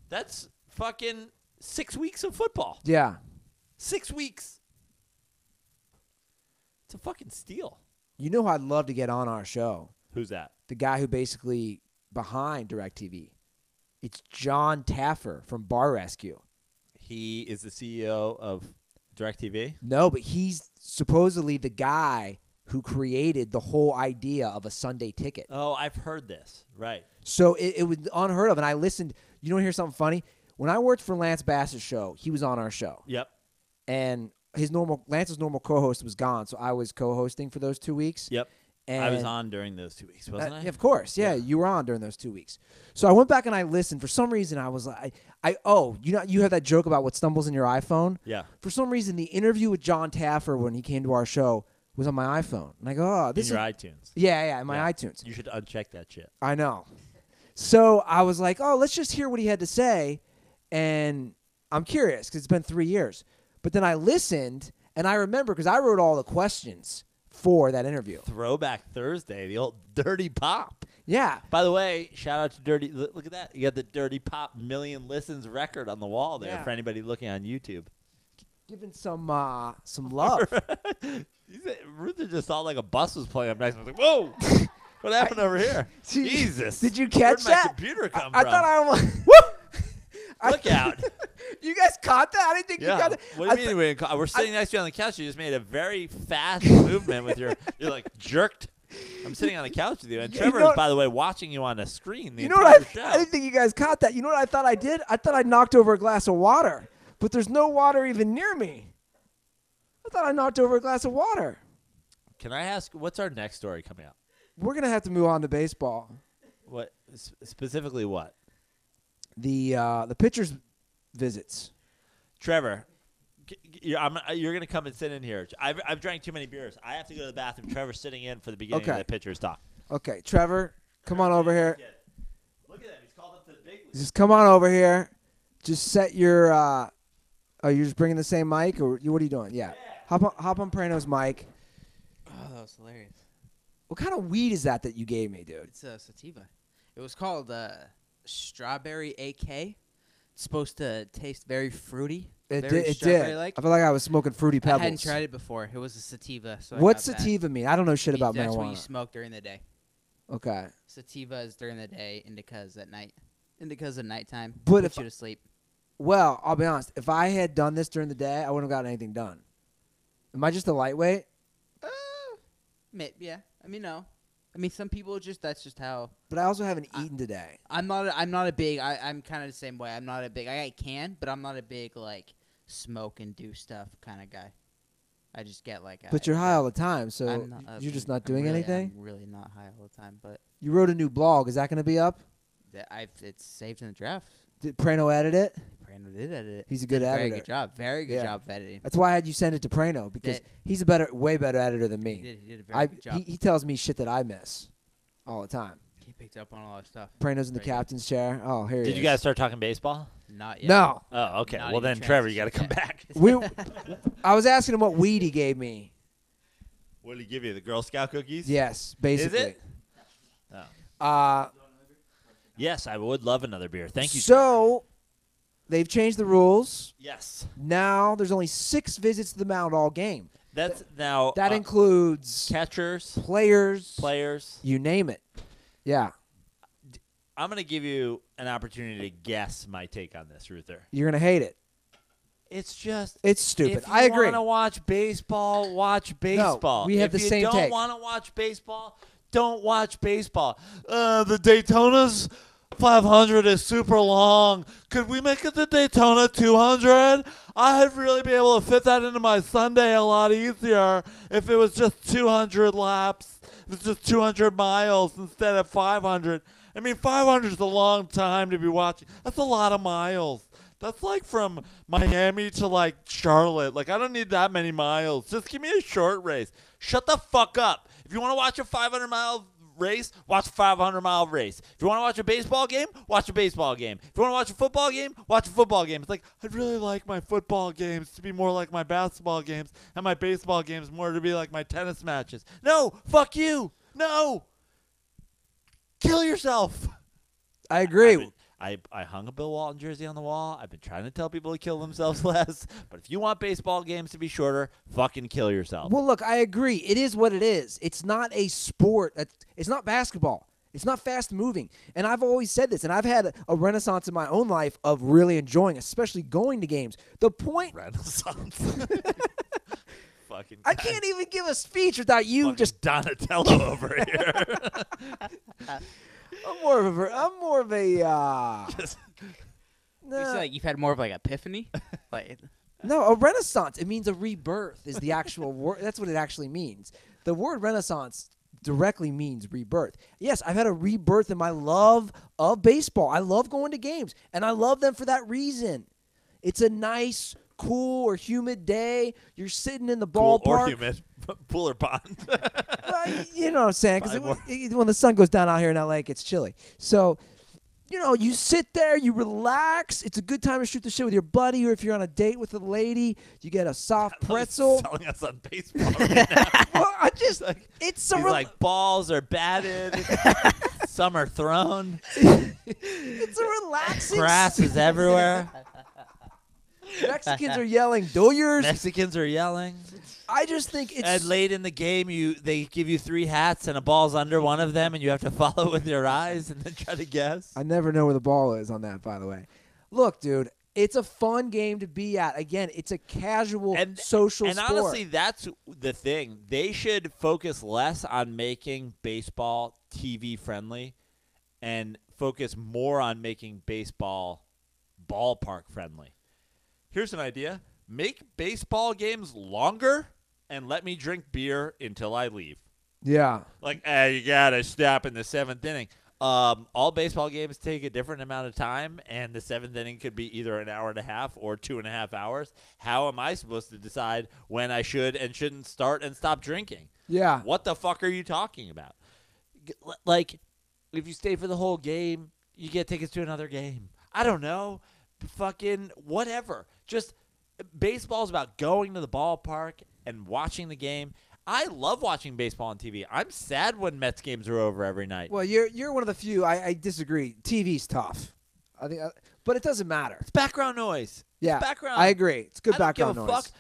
That's fucking 6 weeks of football. Yeah. 6 weeks. It's a fucking steal. You know who I'd love to get on our show? Who's that? The guy who basically behind DirecTV. It's John Taffer from Bar Rescue. He is the CEO of DirecTV? No, but he's supposedly the guy who created the whole idea of a Sunday ticket. Oh, I've heard this. Right. So it was unheard of, and I listened. You don't hear something funny? When I worked for Lance Bass's show, he was on our show. Yep. And Lance's normal co-host was gone, so I was co-hosting for those 2 weeks. Yep. And I was on during those 2 weeks, wasn't I? Of course, yeah, you were on during those 2 weeks. So I went back and I listened. For some reason, I was like, you have that joke about what stumbles in your iPhone? Yeah. For some reason, the interview with John Taffer when he came to our show was on my iPhone. And I go, oh, this in is your iTunes. Yeah, in my iTunes. You should uncheck that shit. I know. So I was like, oh, let's just hear what he had to say. And I'm curious because it's been 3 years. But then I listened, and I remember because I wrote all the questions for that interview. Throwback Thursday, the old Dirty Pop. Yeah. By the way, shout out to Dirty. Look at that. You got the Dirty Pop million listens record on the wall there for anybody looking on YouTube. Giving some love. Ruther just thought like a bus was playing up next. I was like, whoa. What happened over here? Jesus. Did you catch Where'd that? my computer come I from? thought I almost. Look out. You guys caught that? I didn't think you got that. What do you mean? We're sitting next to you on the couch. You just made a very fast movement with you're like jerked. I'm sitting on the couch with you. And Trevor is, by the way, watching you on the screen the entire show. I didn't think you guys caught that. You know what I thought I did? I thought I knocked over a glass of water. But there's no water even near me. I thought I knocked over a glass of water. Can I ask, what's our next story coming up? We're going to have to move on to baseball. What specifically what? The pitcher's visits. Trevor, you're going to come and sit in here. I've drank too many beers. I have to go to the bathroom. Trevor's sitting in for the beginning of the pitcher's talk. Okay, Trevor, come on over here. Look at him. He's called up to the big league. Just come on over here. Just set your you're just bringing the same mic, or what are you doing? Yeah. Hop on Prano's mic. Oh, that was hilarious. What kind of weed is that you gave me, dude? It's a sativa. It was called Strawberry AK. It's supposed to taste very fruity. It did. I feel like I was smoking Fruity Pebbles. I hadn't tried it before. It was a sativa. So What's sativa mean? I don't know shit about marijuana. That's what you smoke during the day. Okay. Sativa is during the day. Indica's at night. Indica's at nighttime. But puts you to sleep. Well, I'll be honest. If I had done this during the day, I wouldn't have gotten anything done. Am I just a lightweight? Yeah. I mean, no. I mean, some people that's just how. But I also haven't eaten today. I'm not a big. I'm kind of the same way. I'm not a big. I can, but I'm not a big like smoke and do stuff kind of guy. I just get like. But you're high all the time, so you're just not doing anything. I'm really not high all the time, but. You wrote a new blog. Is that going to be up? It's saved in the draft. Did Prano edit it? Prano did edit it. He's a good editor. Very good job. Very good job of editing. That's why I had you send it to Prano, because he's a way better editor than me. He did a very good job. He tells me shit that I miss all the time. He picked up on a lot of stuff. Prano's in the captain's chair. Oh, here he is. Did you guys start talking baseball? Not yet. No. Oh, okay. Well, then, Trevor, you got to come back. I was asking him what weed he gave me. What did he give you? The Girl Scout cookies? Yes, basically. Is it? Yes, I would love another beer. Thank you. So, they've changed the rules. Yes. Now there's only 6 visits to the mound all game. That's now. That includes catchers, players, you name it. Yeah. I'm going to give you an opportunity to guess my take on this, Ruther. You're going to hate it. It's stupid. I agree. If you want to watch baseball, watch baseball. No, we have the same take. If you don't want to watch baseball, don't watch baseball. The Daytona's 500 is super long. Could we make it the Daytona 200? I'd really be able to fit that into my Sunday a lot easier if it was just 200 laps. If it's just 200 miles instead of 500. I mean, 500 is a long time to be watching. That's a lot of miles. That's like from Miami to like Charlotte. Like, I don't need that many miles. Just give me a short race. Shut the fuck up. If you want to watch a 500-mile race, watch a 500-mile race. If you want to watch a baseball game, watch a baseball game. If you want to watch a football game, watch a football game. It's like, I'd really like my football games to be more like my basketball games and my baseball games more to be like my tennis matches. No, fuck you. No. Kill yourself. I agree. I hung a Bill Walton jersey on the wall. I've been trying to tell people to kill themselves less. But if you want baseball games to be shorter, fucking kill yourself. Well, look, I agree. It is what it is. It's not a sport. It's not basketball. It's not fast moving. And I've always said this, and I've had a renaissance in my own life of really enjoying, especially going to games. The point. Renaissance. Fucking I can't even give a speech without you fucking just Donatello over here. I'm more of a. You feel like you've had more of like epiphany, like. No, a renaissance. It means a rebirth. Is the actual word? That's what it actually means. The word renaissance directly means rebirth. Yes, I've had a rebirth in my love of baseball. I love going to games, and I love them for that reason. It's a nice, cool or humid day. You're sitting in the ballpark. Cool or humid. Pool or pond. Well, you know what I'm saying? Because when the sun goes down out here in L.A., it gets chilly. So, you sit there, you relax. It's a good time to shoot the shit with your buddy, or if you're on a date with a lady, you get a soft pretzel. Selling us on baseball right now. Well, it's a He's like, balls are batted. Some are thrown. It's a relaxing. Grass is everywhere. Mexicans are yelling, "Doyers." Mexicans are yelling. I just think it's. And late in the game, they give you 3 hats and a ball's under one of them, and you have to follow with your eyes and then try to guess. I never know where the ball is on that, by the way. Look, dude, it's a fun game to be at. Again, it's a casual social sport. And honestly, that's the thing. They should focus less on making baseball TV friendly and focus more on making baseball ballpark friendly. Here's an idea. Make baseball games longer and let me drink beer until I leave. Yeah. Like, you got to stop in the 7th inning. All baseball games take a different amount of time, and the 7th inning could be either an hour and a half or 2.5 hours. How am I supposed to decide when I should and shouldn't start and stop drinking? Yeah. What the fuck are you talking about? Like, if you stay for the whole game, you get tickets to another game. I don't know. Fucking whatever. Just baseball is about going to the ballpark and watching the game. I love watching baseball on TV. I'm sad when Mets games are over every night. Well, you're one of the few. I disagree. TV's tough. I think, but it doesn't matter. It's background noise. Yeah, it's background. I agree. It's good background noise. noise.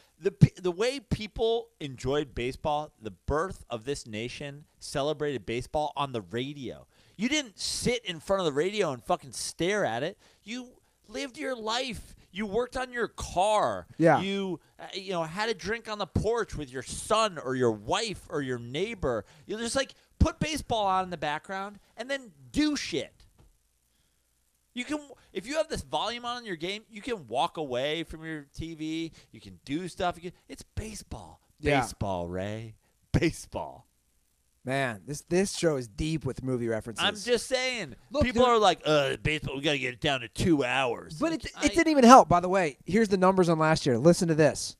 The way people enjoyed baseball, the birth of this nation celebrated baseball on the radio. You didn't sit in front of the radio and fucking stare at it. You lived your life. You worked on your car. Yeah. You had a drink on the porch with your son or your wife or your neighbor. You just put baseball on in the background and then do shit. You can, if you have this volume on in your game, you can walk away from your TV. You can do stuff. It's baseball. Yeah. Baseball, Ray. Baseball. Man, this show is deep with movie references. I'm just saying. Look, people dude, are like, baseball, we got to get it down to 2 hours. But it didn't even help, by the way. Here's the numbers on last year. Listen to this.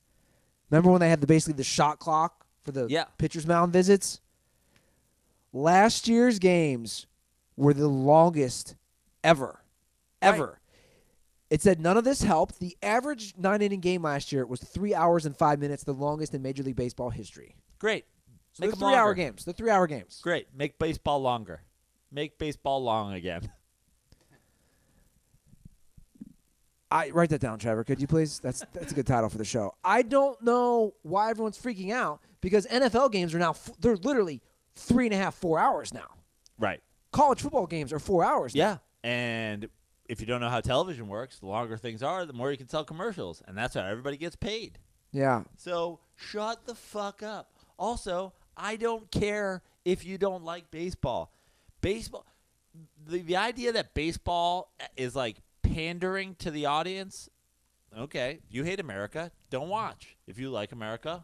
Remember when they had basically the shot clock for the pitcher's mound visits? Last year's games were the longest ever. Ever. Right. It said none of this helped. The average 9-inning game last year was 3 hours and 5 minutes, the longest in Major League Baseball history. Great. So they're 3-hour games. They're 3-hour games. Great. Make baseball longer. Make baseball long again. Write that down, Trevor. Could you please? That's a good title for the show. I don't know why everyone's freaking out because NFL games are now they're literally 3.5, 4 hours now. Right. College football games are 4 hours now. Yeah. And if you don't know how television works, the longer things are, the more you can sell commercials. And that's how everybody gets paid. Yeah. So shut the fuck up. Also, I don't care if you don't like baseball. Baseball, the idea that baseball is like pandering to the audience, okay, if you hate America, don't watch. If you like America,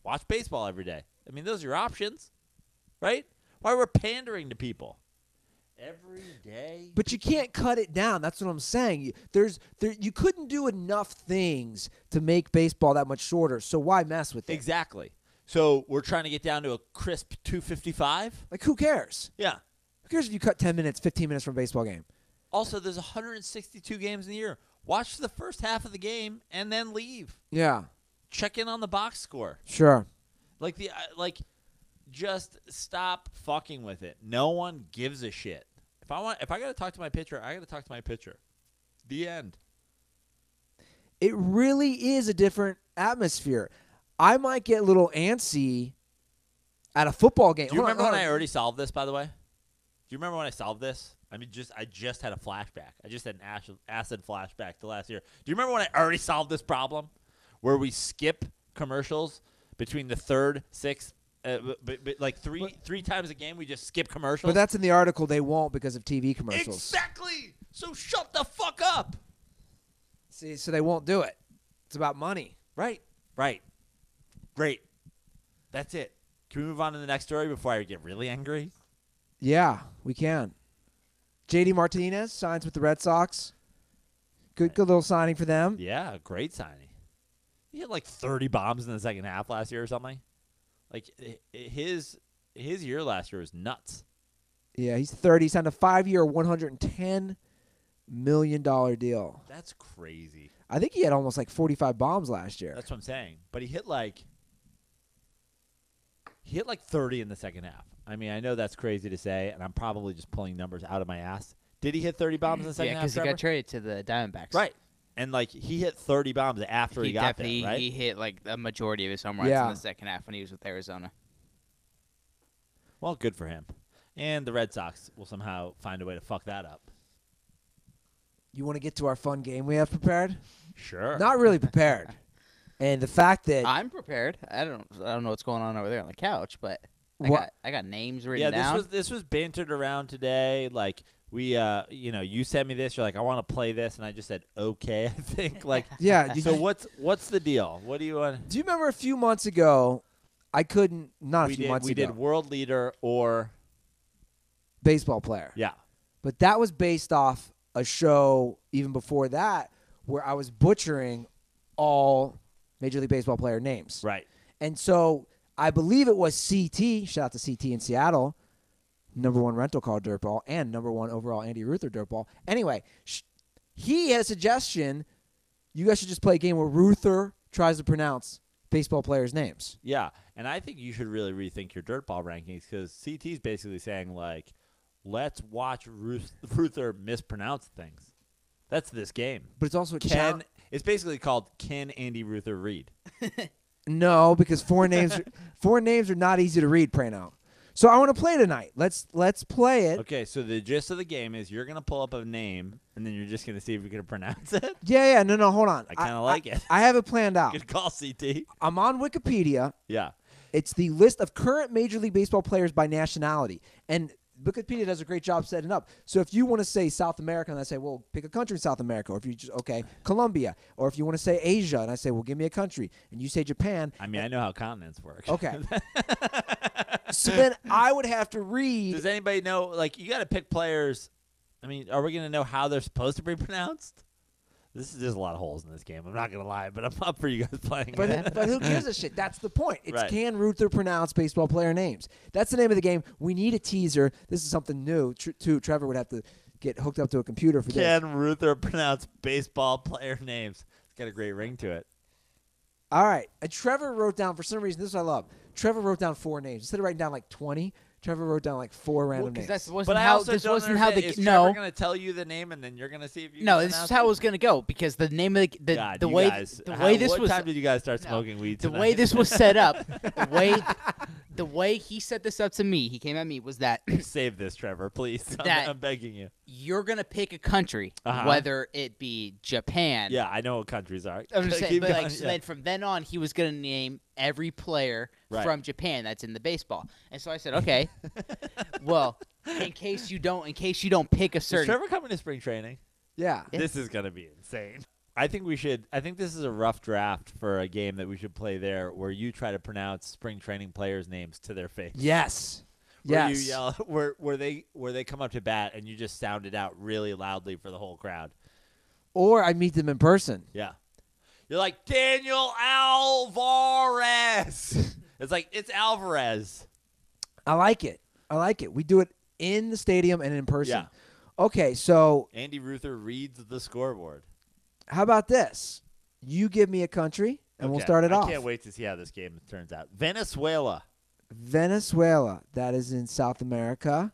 watch baseball every day. I mean, those are your options, right? Why we're pandering to people every day? But you can't cut it down. That's what I'm saying. You couldn't do enough things to make baseball that much shorter, so why mess with it? Exactly. So we're trying to get down to a crisp 2:55? Like, who cares? Yeah. Who cares if you cut 10 minutes, 15 minutes from a baseball game? Also, there's 162 games in the year. Watch the first half of the game and then leave. Yeah. Check in on the box score. Sure. Just stop fucking with it. No one gives a shit. If I got to talk to my pitcher, I got to talk to my pitcher. The end. It really is a different atmosphere. I might get a little antsy at a football game. Do you remember when I already solved this, by the way? Do you remember when I solved this? I mean, I just had a flashback. I just had an acid flashback to last year. Do you remember when I already solved this problem? Where we skip commercials between the third, sixth, three times a game we just skip commercials? But that's in the article. They won't because of TV commercials. Exactly. So shut the fuck up. See, so they won't do it. It's about money. Right. Great. That's it. Can we move on to the next story before I get really angry? Yeah, we can. JD Martinez signs with the Red Sox. Good little signing for them. Yeah, great signing. He had like 30 bombs in the second half last year or something. Like his year last year was nuts. Yeah, he's 30. He signed a 5-year, $110 million deal. That's crazy. I think he had almost like 45 bombs last year. That's what I'm saying. But he hit like 30 in the second half. I mean, I know that's crazy to say, and I'm probably just pulling numbers out of my ass. Did he hit 30 bombs in the second half? Yeah, because he got traded to the Diamondbacks. Right. And, like, he hit 30 bombs after he got there, right? He hit, like, a majority of his home runs in the second half when he was with Arizona. Well, good for him. And the Red Sox will somehow find a way to fuck that up. You want to get to our fun game we have prepared? Sure. Not really prepared. And the fact that I'm prepared. I don't know what's going on over there on the couch, but I got names written down. Yeah, this was bantered around today. Like we you sent me this. You're like, I want to play this, and I just said okay. I think like yeah. So what's the deal? What do you want? Do you remember a few months ago? I couldn't. Not a few months ago. We did world leader or baseball player. Yeah, but that was based off a show even before that where I was butchering all Major League Baseball player names. Right. And so I believe it was CT, shout out to CT in Seattle, #1 rental car dirtball, and #1 overall Andy Ruther dirtball. Anyway, he had a suggestion. You guys should just play a game where Ruther tries to pronounce baseball players' names. Yeah, and I think you should really rethink your dirtball rankings because CT's basically saying, like, let's watch Ruther mispronounce things. That's this game. But it's also It's basically called Can Andy Ruther Read? No, because four names are not easy to read, Prano. So I want to play tonight. Let's play it. Okay, so the gist of the game is you're going to pull up a name, and then you're just going to see if you can pronounce it? Yeah. No, hold on. I kind of like it. I have it planned out. Good call, CT. I'm on Wikipedia. Yeah. It's the list of current Major League Baseball players by nationality. And Wikipedia does a great job setting up. So if you want to say South America, and I say, well, pick a country in South America. Or if you just, Colombia. Or if you want to say Asia, and I say, well, give me a country. And you say Japan. I mean, I know how continents work. Okay. So then I would have to read. Does anybody know, like, you got to pick players. I mean, are we going to know how they're supposed to be pronounced? There's a lot of holes in this game. I'm not going to lie, but I'm up for you guys playing. But who gives a shit? That's the point. It's right. Can Ruther pronounce baseball player names? That's the name of the game. We need a teaser. This is something new, too. Trevor would have to get hooked up to a computer for this. Can Ruther pronounce baseball player names? It's got a great ring to it. All right. And Trevor wrote down, for some reason, this is what I love. Trevor wrote down 4 names. Instead of writing down like 20, Trevor wrote down like 4 random names. This wasn't how the Is Trevor going to tell you the name and then you're going to see if you? No, this is how it was going to go because the name of the way this was. What time did you guys start smoking weed tonight? The way this was set up, the way he set this up to me, he came at me was that. Save this, Trevor, please. I'm begging you. You're going to pick a country, whether it be Japan. Yeah, I know what countries are. I'm just saying, but then from then on, he was going to name every player from Japan that's in the baseball. And so I said, okay, well, in case you don't pick a certain. Is Trevor coming to spring training? Yeah. This is going to be insane. I think this is a rough draft for a game that we should play there where you try to pronounce spring training players' names to their face. Yes. Where you yell, where they come up to bat and you just sound it out really loudly for the whole crowd. Or I meet them in person. Yeah. You're like, Daniel Alvarez. It's Alvarez. I like it. We do it in the stadium and in person. Yeah. Okay, so Andy Ruther reads the scoreboard. How about this? You give me a country, and we'll start it off. I can't wait to see how this game turns out. Venezuela. That is in South America.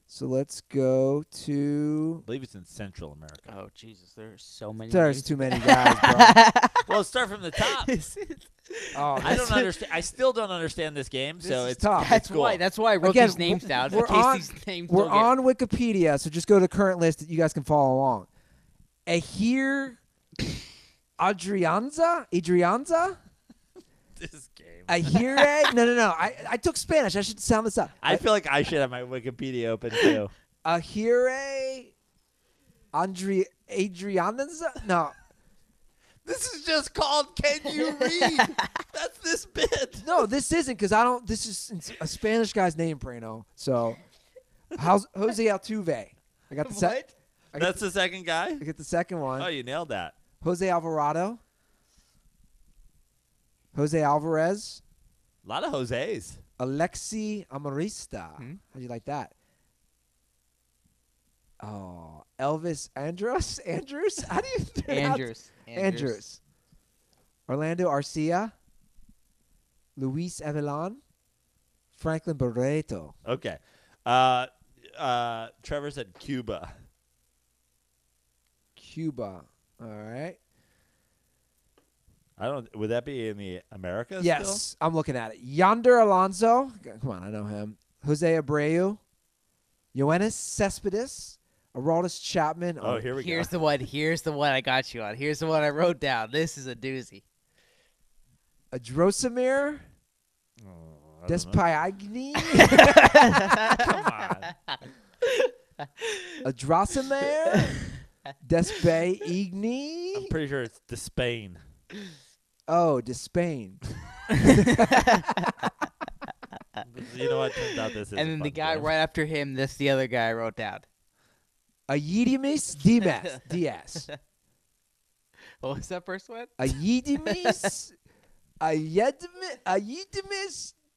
So let's go to. I believe it's in Central America. Oh, Jesus. There's so many. There's too many guys, bro. Well, let's start from the top. I don't understand. I still don't understand this game, so it's tough. That's why I wrote these names down. We're on Wikipedia, so just go to the current list that you guys can follow along. Adrianza? This game. Ahire? No. I took Spanish. I should sound this up. I feel like I should have my Wikipedia open too. Ahire? Adrianza? No. This is just called Can You Read? That's this bit. No, this isn't because I don't. This is a Spanish guy's name, Prano. So, how's Jose Altuve? I got the second. That's the second guy? I get the second one. Oh, you nailed that. Jose Alvarado. Jose Alvarez. A lot of Jose's. Alexi Amarista. How do you like that? Oh, Elvis Andrus? Andrews? How do you Andrews. Andrews. Orlando Arcia. Luis Avellan. Franklin Barreto. Okay. Trevor said Cuba. Cuba. All right. Would that be in the Americas? Yes, still? I'm looking at it. Yonder Alonso. Come on, I know him. Jose Abreu. Yoenis Cespedes. Aroldis Chapman. Oh, here we go. Here's the one. Here's the one I got you on. Here's the one I wrote down. This is a doozy. Drosimir. Despaigne. Come on. Drosimir. Despaigne. I'm pretty sure it's Despain. Oh, Despain. You know what? Turns out this is. And then the guy right after him, this the other guy I wrote down. Ayidimis Diaz. What was that first one? Ayidimis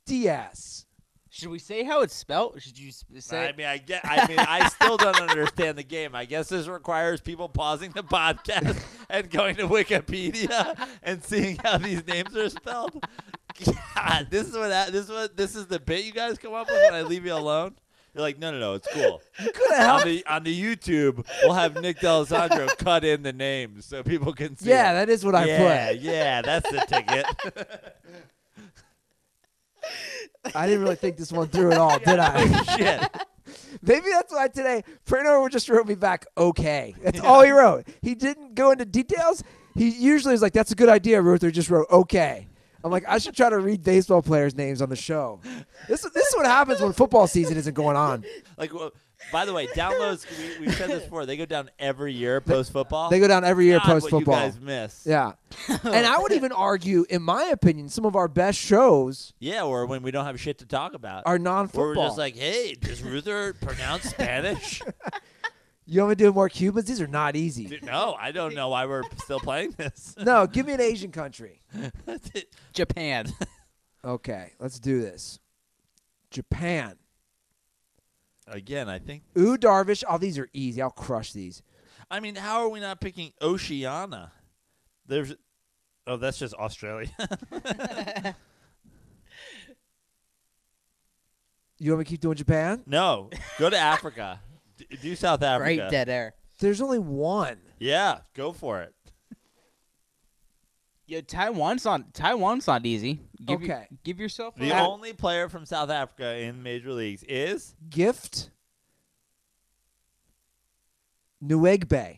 Diaz. Should we say how it's spelled? Or should you say? I still don't understand the game. I guess this requires people pausing the podcast and going to Wikipedia and seeing how these names are spelled. God, this is the bit you guys come up with when I leave you alone. You're like, no, it's cool. You could have helped. On the YouTube, we'll have Nick D'Alessandro cut in the names so people can see. Yeah, it. that is what I put. Yeah, that's the ticket. I didn't really think this one through at all, did I? Shit. Maybe that's why today Prano just wrote me back, okay. That's all he wrote. He didn't go into details. He usually is like, that's a good idea, Ruther. Just wrote, okay. I'm like, I should try to read baseball players' names on the show. This is what happens when football season isn't going on. Like, well, by the way, downloads, we've said this before, they go down every year post-football. They go down every year post-football. What you guys miss. Yeah. And I would even argue, in my opinion, some of our best shows or when we don't have shit to talk about. Are non-football. Where we're just like, hey, does Ruther pronounce Spanish? You want me to do more Cubans? These are not easy. Dude, no, I don't know why we're still playing this. No, give me an Asian country. Japan. Okay, let's do this. Japan. Again, I think. Darvish. Oh, these are easy. I'll crush these. I mean, how are we not picking Oceania? That's just Australia. You want me to keep doing Japan? No, go to Africa. Do South Africa. Right, dead air. There's only one. Yeah, go for it. Yeah, Taiwan's not easy. Give yourself the only player from South Africa in major leagues is Gift Nuegbe.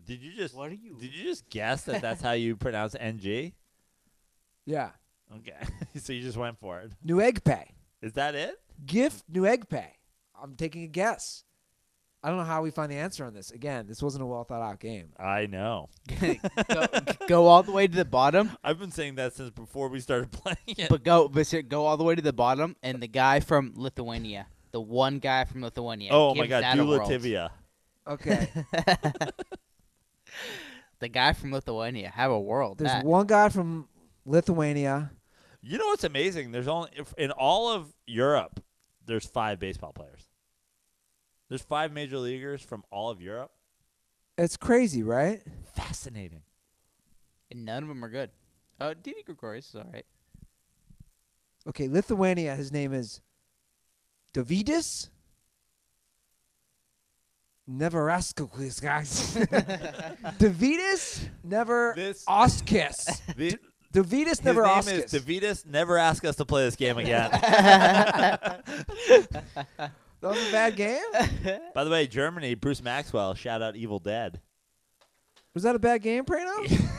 Did you just guess that that's how you pronounce NG? Yeah. Okay. So you just went for it. Nuegbe. Is that it? Gift Nuegbe. I'm taking a guess. I don't know how we find the answer on this. Again, this wasn't a well thought out game. I know. go all the way to the bottom. I've been saying that since before we started playing it. But go all the way to the bottom, and the guy from Lithuania, the one guy from Lithuania. Oh my God, Dulativia. Okay. The guy from Lithuania. Have a world. There's one guy from Lithuania. You know what's amazing? There's only in all of Europe, there's 5 baseball players. There's 5 major leaguers from all of Europe. It's crazy, right? Fascinating. And none of them are good. Didi Gregorius is all right. Okay, Lithuania, his name is Davidis Neveraskis, guys. Davidis Neveraskis. Davidis Neveraskis. His name is Davidis. Never ask us to play this game again. That was a bad game? By the way, Germany, Bruce Maxwell, shout out Evil Dead. Was that a bad game, Prano?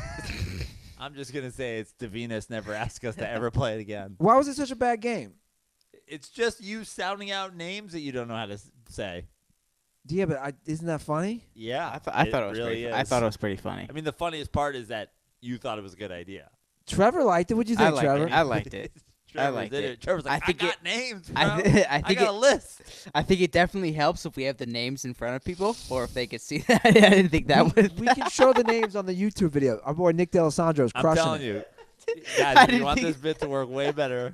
I'm just going to say it's Davinus. Never ask us to ever play it again. Why was it such a bad game? It's just you sounding out names that you don't know how to say. Yeah, but isn't that funny? Yeah, I thought it was really pretty. is. I thought it was pretty funny. I mean, the funniest part is that you thought it was a good idea. Trevor liked it. What'd you think, Trevor? I liked it. Trevor liked did it. Trevor's like, I think got it- names, bro. I got a list. I think it definitely helps if we have the names in front of people, or if they could see that. I didn't think that would. We can show the names on the YouTube video. Our boy Nick D'Alessandro is I'm crushing telling it. you. I Guys, if you didn't want think- this bit to work way better,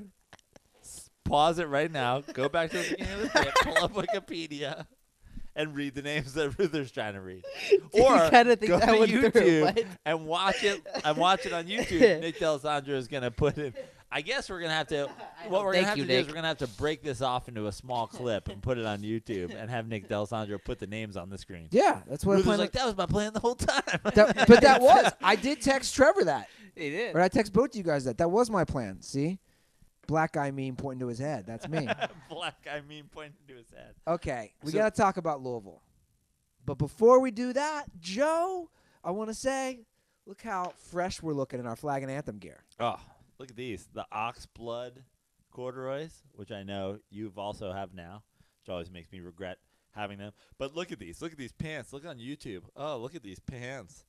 pause it right now. Go back to the beginning of the bit, pull up Wikipedia, and read the names that Ruther's trying to read. Or kinda think go that to one through. YouTube What? and watch it. And watch it on YouTube. Nick D'Alessandro is gonna put in. I guess we're gonna have to. What we're gonna have to do is we're gonna have to break this off into a small clip and put it on YouTube and have Nick D'Alessandro put the names on the screen. Yeah, that's what I Ruther's planned. like, that was my plan the whole time. But that was. I did text Trevor that. They did. Or I text both of you guys that. That was my plan. See? Black guy meme pointing to his head. That's me. Black guy mean pointing to his head. Okay, we So- got to talk about Louisville. But before we do that, Joe, I want to say, look how fresh we're looking in our flag and anthem gear. Oh, look at these. The ox blood corduroys, which I know you've also have now, which always makes me regret having them. But look at these. Look at these pants. Look on YouTube. Oh, look at these pants.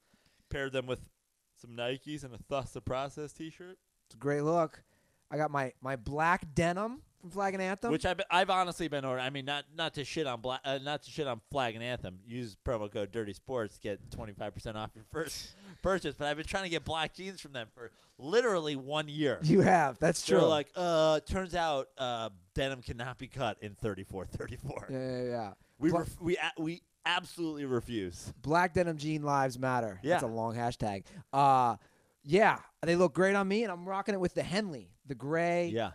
Paired them with some Nikes and a Thus the Process t-shirt. It's a great look. I got my black denim from Flag and Anthem. Which I've honestly been ordering. I mean, not to shit on Flag and Anthem. Use promo code Dirty Sports, get 25% off your first purchase. But I've been trying to get black jeans from them for literally 1 year. You have. That's true. They're like, turns out denim cannot be cut in 34. Yeah. We absolutely refuse. Black denim jean lives matter. Yeah. That's a long hashtag. Yeah, they look great on me, and I'm rocking it with the Henley, the gray, Yeah.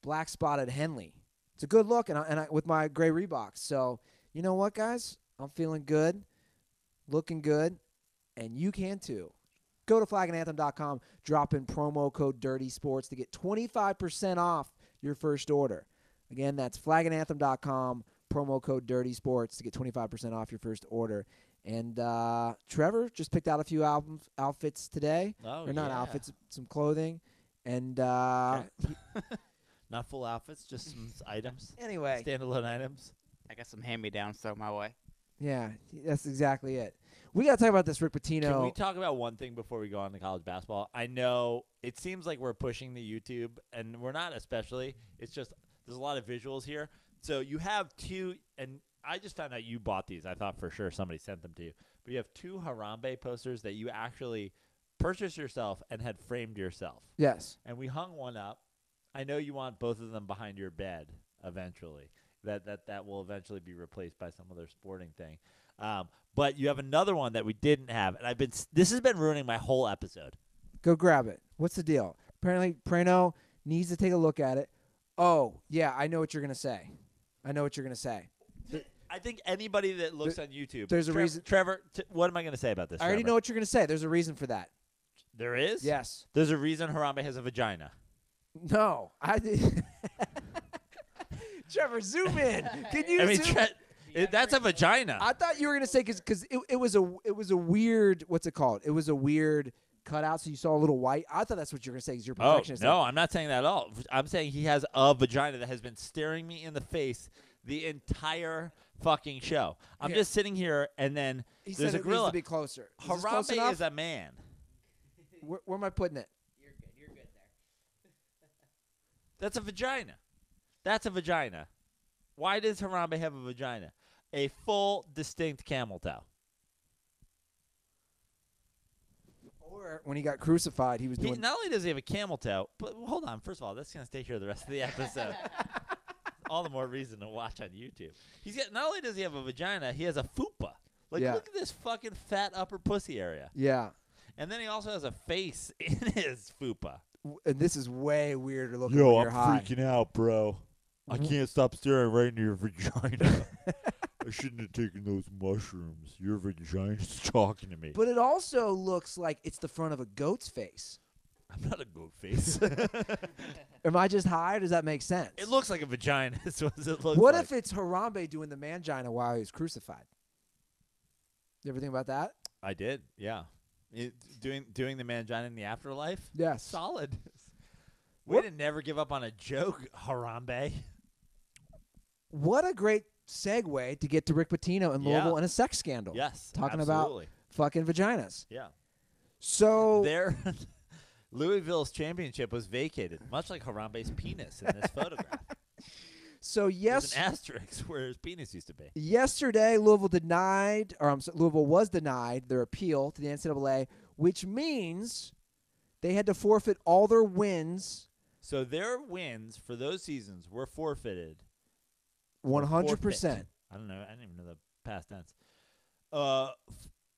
black spotted Henley. It's a good look, and I with my gray Reeboks. So you know what, guys? I'm feeling good, looking good, and you can too. Go to flagandanthem.com, drop in promo code Dirty Sports to get 25% off your first order. Again, that's flagandanthem.com, promo code Dirty Sports to get 25% off your first order. And Trevor just picked out a few outfits today. Oh, or not yeah. outfits, some clothing. And Not full outfits, just some items. Anyway. Standalone items. I got some hand-me-downs thrown my way. Yeah, that's exactly it. We got to talk about this Rick Pitino. Can we talk about one thing before we go on to college basketball? I know it seems like we're pushing the YouTube, and we're not especially. It's just there's a lot of visuals here. So you have two, and I just found out you bought these. I thought for sure somebody sent them to you. But you have two Harambe posters that you actually purchased yourself and had framed yourself. Yes. And we hung one up. I know you want both of them behind your bed eventually. That will eventually be replaced by some other sporting thing. But you have another one that we didn't have, and this has been ruining my whole episode. Go grab it. What's the deal? Apparently, Prano needs to take a look at it. Oh, yeah, I know what you're going to say. I think anybody that looks on YouTube. There's a reason. Trevor, what am I going to say about this? I already Trevor? know what you're going to say. There's a reason for that. There is? Yes. There's a reason Harambe has a vagina. No. I did. Trevor, zoom in. Can you zoom? That's a vagina. I thought you were going to say because it was a weird, what's it called? It was a weird cutout, so you saw a little white. I thought that's what you were going to say because you're a perfectionist. No, I'm not saying that at all. I'm saying he has a vagina that has been staring me in the face the entire fucking show. I'm just sitting here, and then He there's said a it gorilla. needs to be closer. Is this close Harambe enough? is a man. Where am I putting it? You're good there. That's a vagina. That's a vagina. Why does Harambe have a vagina? A full, distinct camel toe. Or when he got crucified, he was doing. Not only does he have a camel toe, but hold on. First of all, that's going to stay here the rest of the episode. All the more reason to watch on YouTube. Not only does he have a vagina, he has a fupa. Like, Yeah. look at this fucking fat upper pussy area. Yeah. And then he also has a face in his fupa. And this is way weirder looking when you're high. out, bro. I can't stop staring right into your vagina. I shouldn't have taken those mushrooms. Your vagina's talking to me. But it also looks like it's the front of a goat's face. I'm not a goat face. Am I just high, or does that make sense? It looks like a vagina. That's what it looks What like. if it's Harambe doing the mangina while he was crucified? You ever think about that? I did, yeah. Doing the mangina in the afterlife? Yes. Solid. Way to never give up on a joke, Harambe. What a great segue to get to Rick Pitino in Louisville and a sex scandal. Yes, talking absolutely. about fucking vaginas. Yeah. So their Louisville's championship was vacated, much like Harambe's penis in this photograph. So there's an asterisk where his penis used to be. Yesterday, Louisville was denied their appeal to the NCAA, which means they had to forfeit all their wins. So their wins for those seasons were forfeited. 100%. I don't know. I didn't even know the past tense.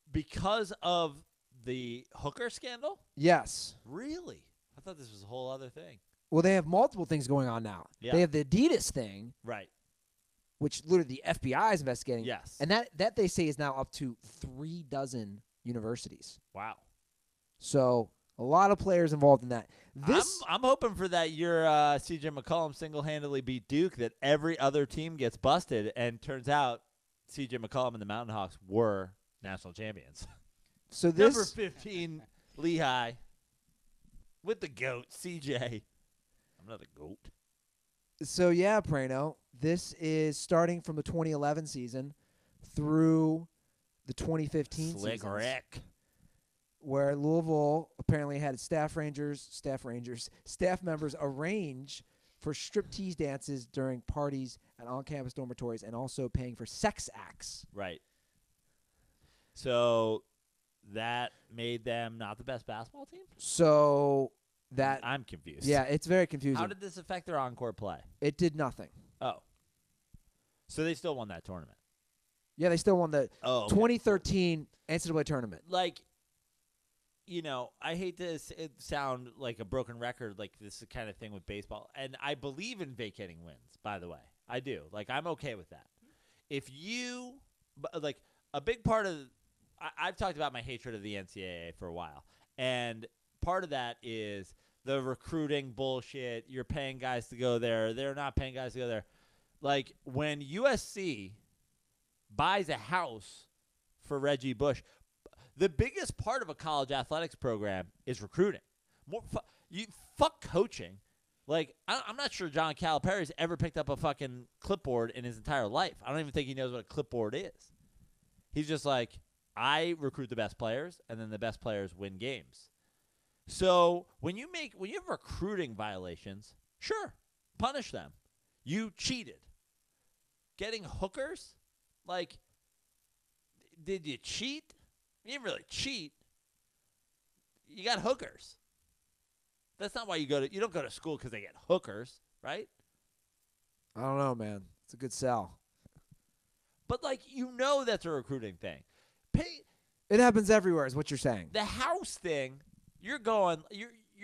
Because of the hooker scandal? Yes. Really? I thought this was a whole other thing. Well, they have multiple things going on now. Yeah. They have the Adidas thing. Right. Which literally the FBI is investigating. Yes. And that they say is now up to 36 universities. Wow. So a lot of players involved in that. I'm hoping for that year C.J. McCollum single-handedly beat Duke, that every other team gets busted, and turns out C.J. McCollum and the Mountain Hawks were national champions. So this number 15, Lehigh, with the GOAT, C.J. I'm not the GOAT. So, yeah, Prano, this is starting from the 2011 season through the 2015 Slick season. Rick. Where Louisville apparently had staff members arrange for striptease dances during parties at on-campus dormitories and also paying for sex acts. Right. So that made them not the best basketball team? So that I'm confused. Yeah, it's very confusing. How did this affect their encore play? It did nothing. Oh. So they still won that tournament. Yeah, they still won the 2013 NCAA tournament. Like, you know, I hate to sound like a broken record, like this kind of thing with baseball. And I believe in vacating wins, by the way. I do. Like, I'm okay with that. If you, like, a big part of, I've talked about my hatred of the NCAA for a while. And part of that is the recruiting bullshit. You're paying guys to go there. They're not paying guys to go there. Like, when USC buys a house for Reggie Bush, the biggest part of a college athletics program is recruiting. Fuck coaching. Like, I'm not sure John Calipari's ever picked up a fucking clipboard in his entire life. I don't even think he knows what a clipboard is. He's just like, I recruit the best players, and then the best players win games. So when you have recruiting violations, sure, punish them. You cheated. Getting hookers? Like, did you cheat? You didn't really cheat. You got hookers. That's not why you don't go to school because they get hookers, right? I don't know, man. It's a good sell. But, like, that's a recruiting thing. It happens everywhere is what you're saying. The house thing, you're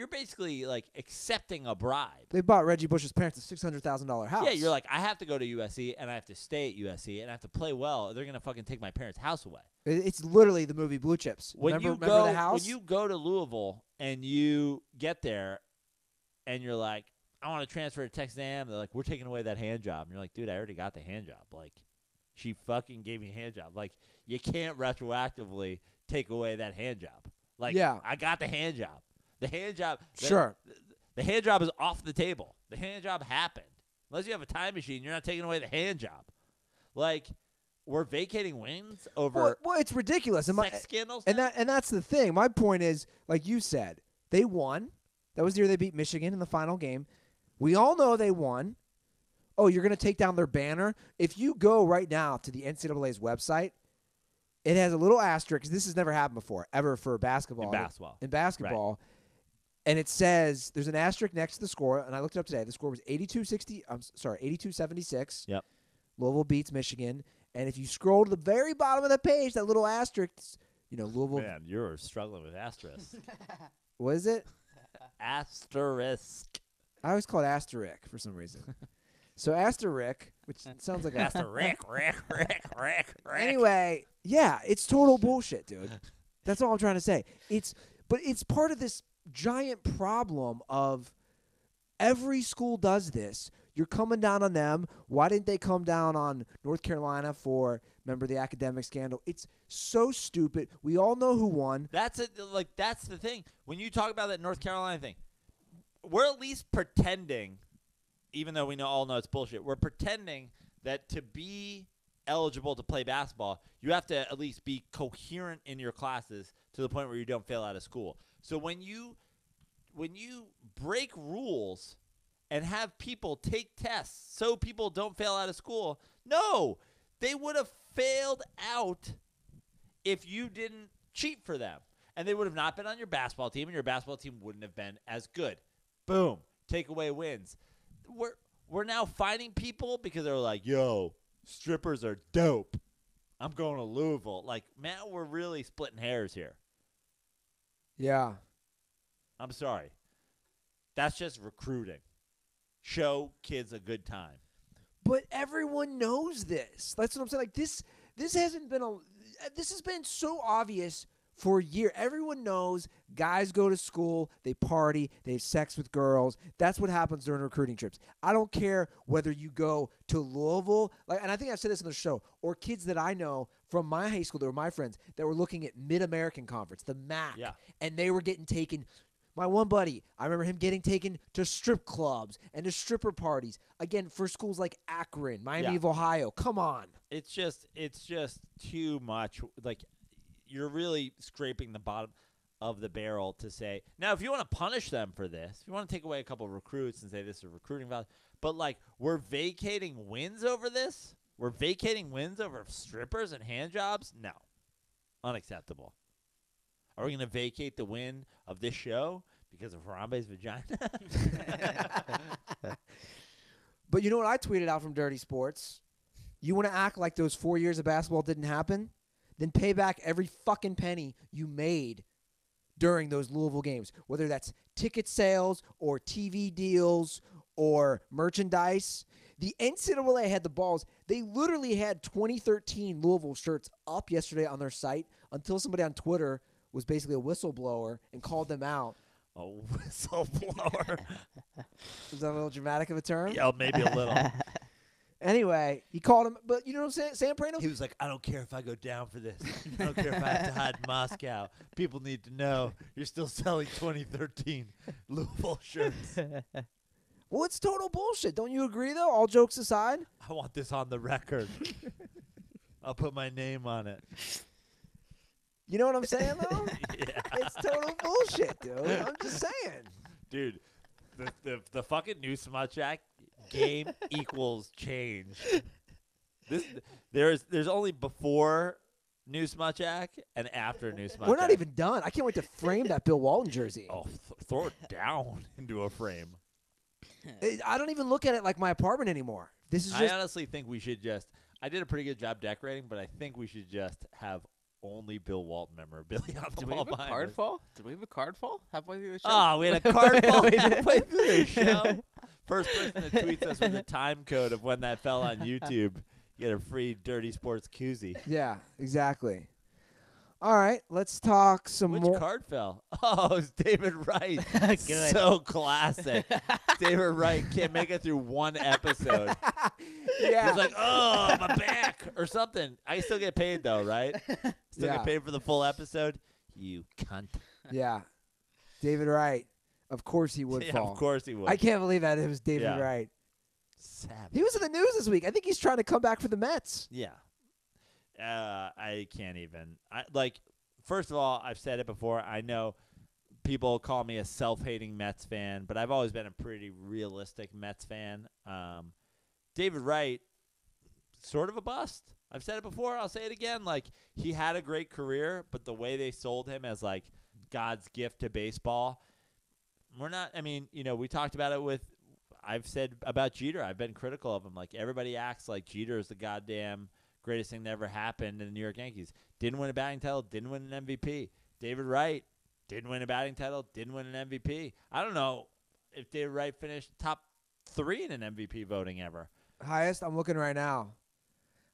basically, like, accepting a bribe. They bought Reggie Bush's parents a $600,000 house. Yeah, you're like, I have to go to USC, and I have to stay at USC, and I have to play well. They're going to fucking take my parents' house away. It's literally the movie Blue Chips. Remember the house? When you go to Louisville and you get there and you're like, I want to transfer to Texas A&M, they're like, we're taking away that hand job. And you're like, dude, I already got the hand job. Like, she fucking gave me a hand job. Like, you can't retroactively take away that hand job. Like, yeah. I got the hand job. The hand job. Sure. The hand job is off the table. The hand job happened. Unless you have a time machine, you're not taking away the hand job. Like, we're vacating wins over well, it's ridiculous. Sex scandals. And that's the thing. My point is, like you said, they won. That was the year they beat Michigan in the final game. We all know they won. Oh, you're going to take down their banner? If you go right now to the NCAA's website, it has a little asterisk. This has never happened before, ever for basketball. In basketball. Right. And it says, there's an asterisk next to the score, and I looked it up today. The score was 82-76. Yep. Louisville beats Michigan. And if you scroll to the very bottom of the page, that little asterisk, Louisville. Man, you're struggling with asterisk. What is it? Asterisk. I always call it asterisk for some reason. So asterisk, which sounds like asterisk. Anyway, yeah, it's total bullshit, dude. That's all I'm trying to say. But it's part of this giant problem of every school does this. You're coming down on them. Why didn't they come down on North Carolina for, remember the academic scandal? It's so stupid. We all know who won. That's the thing. When you talk about that North Carolina thing, we're at least pretending, even though we all know it's bullshit, we're pretending that to be eligible to play basketball, you have to at least be coherent in your classes to the point where you don't fail out of school. So when you break rules and have people take tests so people don't fail out of school, no, they would have failed out if you didn't cheat for them. And they would have not been on your basketball team, and your basketball team wouldn't have been as good. Boom. Takeaway wins. We're now finding people because they're like, yo, strippers are dope. I'm going to Louisville. Like, man, we're really splitting hairs here. Yeah. I'm sorry. That's just recruiting. Show kids a good time. But everyone knows this. That's what I'm saying. Like this hasn't been this has been so obvious for a year. Everyone knows guys go to school, they party, they have sex with girls. That's what happens during recruiting trips. I don't care whether you go to Louisville, and I think I've said this on the show, or kids that I know from my high school that were my friends that were looking at Mid-American Conference, the MAC, and they were getting taken. My one buddy, I remember him getting taken to strip clubs and to stripper parties. Again, for schools like Akron, Miami of Ohio. Come on. It's just too much. Like, you're really scraping the bottom of the barrel to say. Now, if you want to punish them for this, if you want to take away a couple of recruits and say this is recruiting value, but like we're vacating wins over this? We're vacating wins over strippers and hand jobs? No. Unacceptable. Are we going to vacate the win of this show because of Harambe's vagina? But you know what I tweeted out from Dirty Sports? You want to act like those 4 years of basketball didn't happen? Then pay back every fucking penny you made during those Louisville games, whether that's ticket sales or TV deals or merchandise. The NCAA had the balls. They literally had 2013 Louisville shirts up yesterday on their site until somebody on Twitter was basically a whistleblower and called them out. A whistleblower? Is that a little dramatic of a term? Yeah, maybe a little. Anyway, he called him, but you know what I'm saying, Sam Prano? He was like, I don't care if I go down for this. I don't care if I have to hide in Moscow. People need to know you're still selling 2013 Louisville shirts. Well, it's total bullshit. Don't you agree, though, all jokes aside? I want this on the record. I'll put my name on it. You know what I'm saying, though? Yeah. It's total bullshit, dude. I'm just saying. Dude, the fucking new Smut Shack game equals change. There's only before new Smut Shack and after new Smut Shack. We're not even done. I can't wait to frame that Bill Walton jersey. Oh, throw it down into a frame. I don't even look at it like my apartment anymore. This is just. I honestly think we should just. I did a pretty good job decorating, but I think we should just have only Bill Walton memorabilia on the wall. Do we have a card fall? Did we have a card fall halfway through the show? Oh, we had a card fall halfway through the show. First person that tweets us with the time code of when that fell on YouTube, get a free Dirty Sports koozie. Yeah, exactly. All right, let's talk some more. Which card fell? Oh, it's David Wright. Good. So classic. David Wright can't make it through one episode. Yeah. He's like, oh, my back or something. I still get paid, though, right? Still get paid for the full episode? You cunt. Yeah. David Wright. Of course he would fall. Of course he would. I can't believe that it was David Wright. Savage. He was in the news this week. I think he's trying to come back for the Mets. Yeah. I can't even. First of all, I've said it before. I know people call me a self-hating Mets fan, but I've always been a pretty realistic Mets fan. David Wright, sort of a bust. I've said it before. I'll say it again. Like, he had a great career, but the way they sold him as, like, God's gift to baseball, we're not – I mean, you know, we talked about it with – I've said about Jeter. I've been critical of him. Like, everybody acts like Jeter is the goddamn – greatest thing that ever happened in the New York Yankees. Didn't win a batting title, didn't win an MVP. David Wright didn't win a batting title, didn't win an MVP. I don't know if David Wright finished top 3 in an MVP voting ever. Highest, I'm looking right now.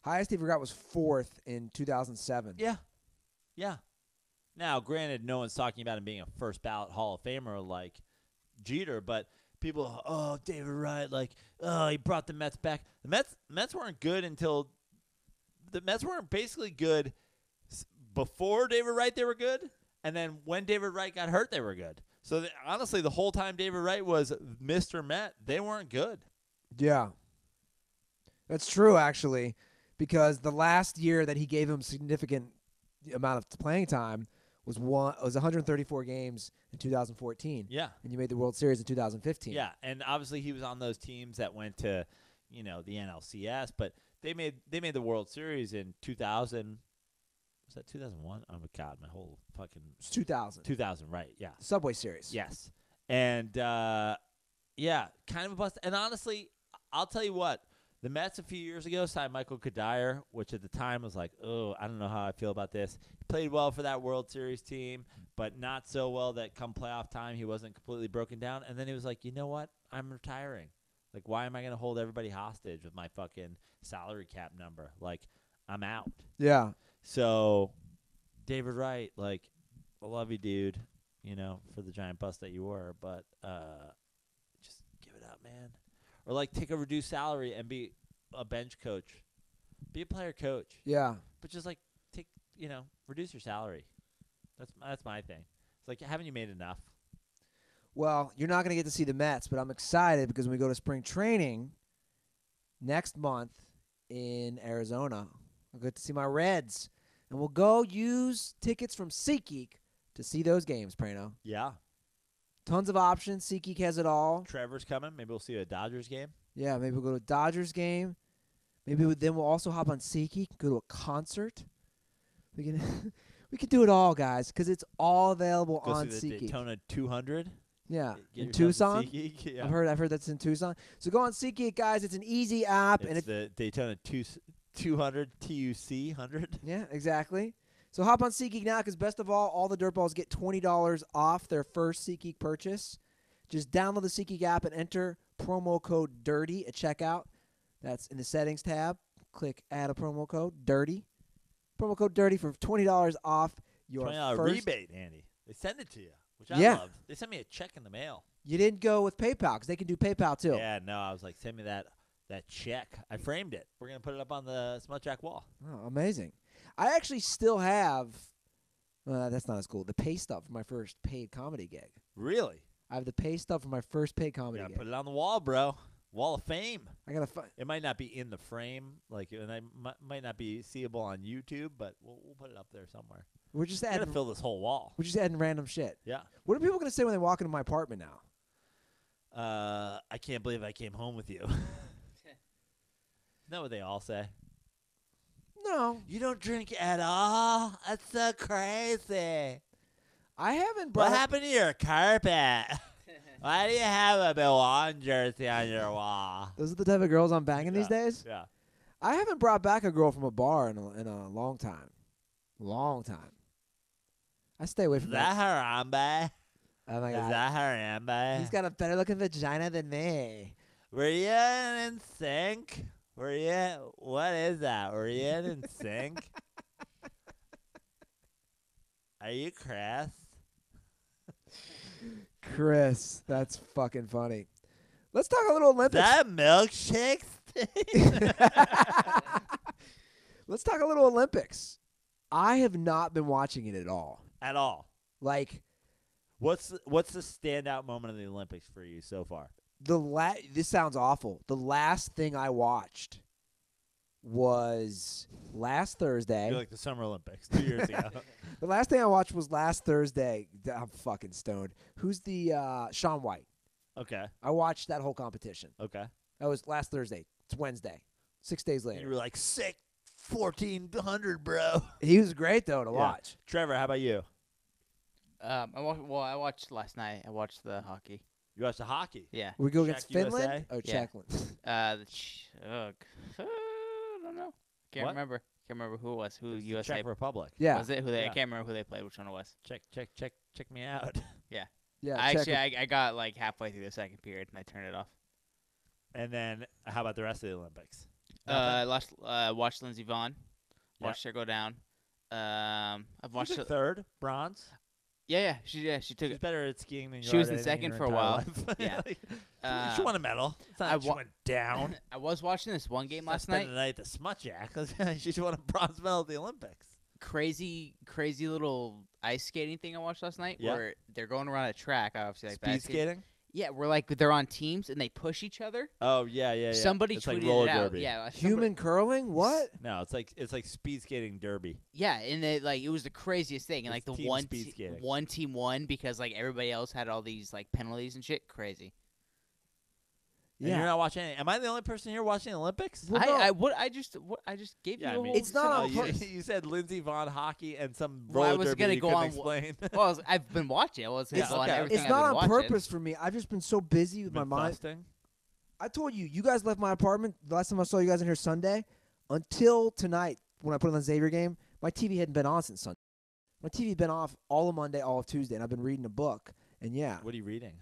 Highest he ever got was 4th in 2007. Yeah. Yeah. Now, granted, no one's talking about him being a first ballot Hall of Famer like Jeter, but people, oh, David Wright, like, oh, he brought the Mets back. The Mets weren't good until the Mets weren't basically good before David Wright. They were good, and then when David Wright got hurt, they were good. So honestly, the whole time David Wright was Mr. Met, they weren't good. Yeah. That's true, actually, because the last year that he gave him significant amount of playing time was 134 games in 2014. Yeah. And you made the World Series in 2015. Yeah, and obviously he was on those teams that went to, the NLCS, but they made the World Series in 2000. Was that 2001? Oh my God, my whole fucking. It's 2000. 2000, right? Yeah. Subway Series. Yes, and kind of a bust. And honestly, I'll tell you what. The Mets a few years ago signed Michael Kadire, which at the time was like, oh, I don't know how I feel about this. He played well for that World Series team, but not so well that come playoff time he wasn't completely broken down. And then he was like, you know what? I'm retiring. Like, why am I going to hold everybody hostage with my fucking salary cap number? Like, I'm out. Yeah. So, David Wright, like, I love you, dude, for the giant bust that you were, but just give it up, man. Or, like, take a reduced salary and be a bench coach. Be a player coach. Yeah. But just, like, reduce your salary. That's my thing. It's like, haven't you made enough? Well, you're not going to get to see the Mets, but I'm excited because when we go to spring training next month in Arizona, I'll get to see my Reds. And we'll go use tickets from SeatGeek to see those games, Prano. Yeah. Tons of options. SeatGeek has it all. Trevor's coming. Maybe we'll see a Dodgers game. Yeah, maybe we'll go to a Dodgers game. Maybe then we'll also hop on SeatGeek, go to a concert. We can we could do it all, guys, because it's all available go on see the SeatGeek. Daytona 200. Yeah, Get in Tucson. Yeah. I've heard that's in Tucson. So go on SeatGeek, guys. It's an easy app, It's the Daytona 200 TUC 100. Yeah, exactly. So hop on SeatGeek now because best of all the dirtballs get $20 off their first SeatGeek purchase. Just download the SeatGeek app and enter promo code DIRTY at checkout. That's in the settings tab. Click add a promo code DIRTY. Promo code DIRTY for $20 off your $20 first rebate, Andy. They send it to you, which I love. They sent me a check in the mail. You didn't go with PayPal because they can do PayPal too. Yeah, no, I was like, send me that check. I framed it. We're going to put it up on the Smut Shack wall. Oh, amazing. I actually still have, that's not as cool, the pay stub for my first paid comedy gig. Really? I have the pay stub for my first paid comedy gig. Put it on the wall, bro. Wall of Fame. I got to find. It might not be in the frame, and I might not be seeable on YouTube, but we'll put it up there somewhere. We're just adding. Fill this whole wall. We're just adding random shit. Yeah. What are people going to say when they walk into my apartment now? I can't believe I came home with you. Isn't that what they all say? No. You don't drink at all? That's so crazy. I haven't What happened to your carpet? Why do you have a Milwaukee jersey on your wall? Those are the type of girls I'm banging these days? Yeah. I haven't brought back a girl from a bar in a long time. Long time. I stay away from that. Is that Harambe? Oh, my God. Is that Harambe? He's got a better looking vagina than me. Were you in sync? Were you? What is that? Were you in sync? Are you Chris? Chris, that's fucking funny. Let's talk a little Olympics. That milkshake thing? Let's talk a little Olympics. I have not been watching it at all. At all. Like, what's the standout moment of the Olympics for you so far? This sounds awful. The last thing I watched was last Thursday. You're like the Summer Olympics 2 years ago. The last thing I watched was last Thursday. I'm fucking stoned. Who's the Shaun White? Okay. I watched that whole competition. Okay. That was last Thursday. It's Wednesday. 6 days later. You were like, sick 1,400, bro. He was great, though, to watch. Trevor, how about you? I watched last night. I watched the hockey. You watched the hockey? Yeah. We go against Czech Finland USA? or Yeah. Czechland? I don't know. Can't remember who it was. Who It's the USA Czech Republic. Yeah. was it? Who they? Yeah. I can't remember who they played. Which one it was? Check me out. Yeah. Yeah. I got like halfway through the second period and I turned it off. And then how about the rest of the Olympics? Watched Lindsey Vonn. Watched her go down. I've watched She took third, bronze. Yeah. She took She's it. better at skiing than you She are was at in anything second in for a her while. entire life. Yeah. She won a medal. It's not like she went down. I was watching this one game last Spent night. the night at the Smut Shack. She won a bronze medal at the Olympics. Crazy little ice skating thing I watched last night Yeah. where they're going around a track. Obviously, like Speed skating. Yeah, where like they're on teams and they push each other. Oh yeah. Somebody it's tweeted like roller it out. derby. Yeah, Human curling? What? No, it's like speed skating derby. Yeah, and it was the craziest thing. And like It's the team speed skating. one team won because like everybody else had all these like penalties and shit. Crazy. And Yeah. you're not watching any. Am I the only person here watching the Olympics? Well, no. I just gave you Yeah, the I mean, whole. It's not on you said Lindsey Vaughn hockey and some Well, I roller was derby gonna you go couldn't on. explain. Well, I've been watching. I was Yeah, on okay. everything. It's I've not been on watching. purpose for me. I've just been so busy with my mind. Fasting? I told you, you guys left my apartment the last time I saw you guys in here Sunday. Until tonight, when I put on the Xavier game, my TV hadn't been on since Sunday. My TV had been off all of Monday, all of Tuesday, and I've been reading a book. And yeah, What are you reading?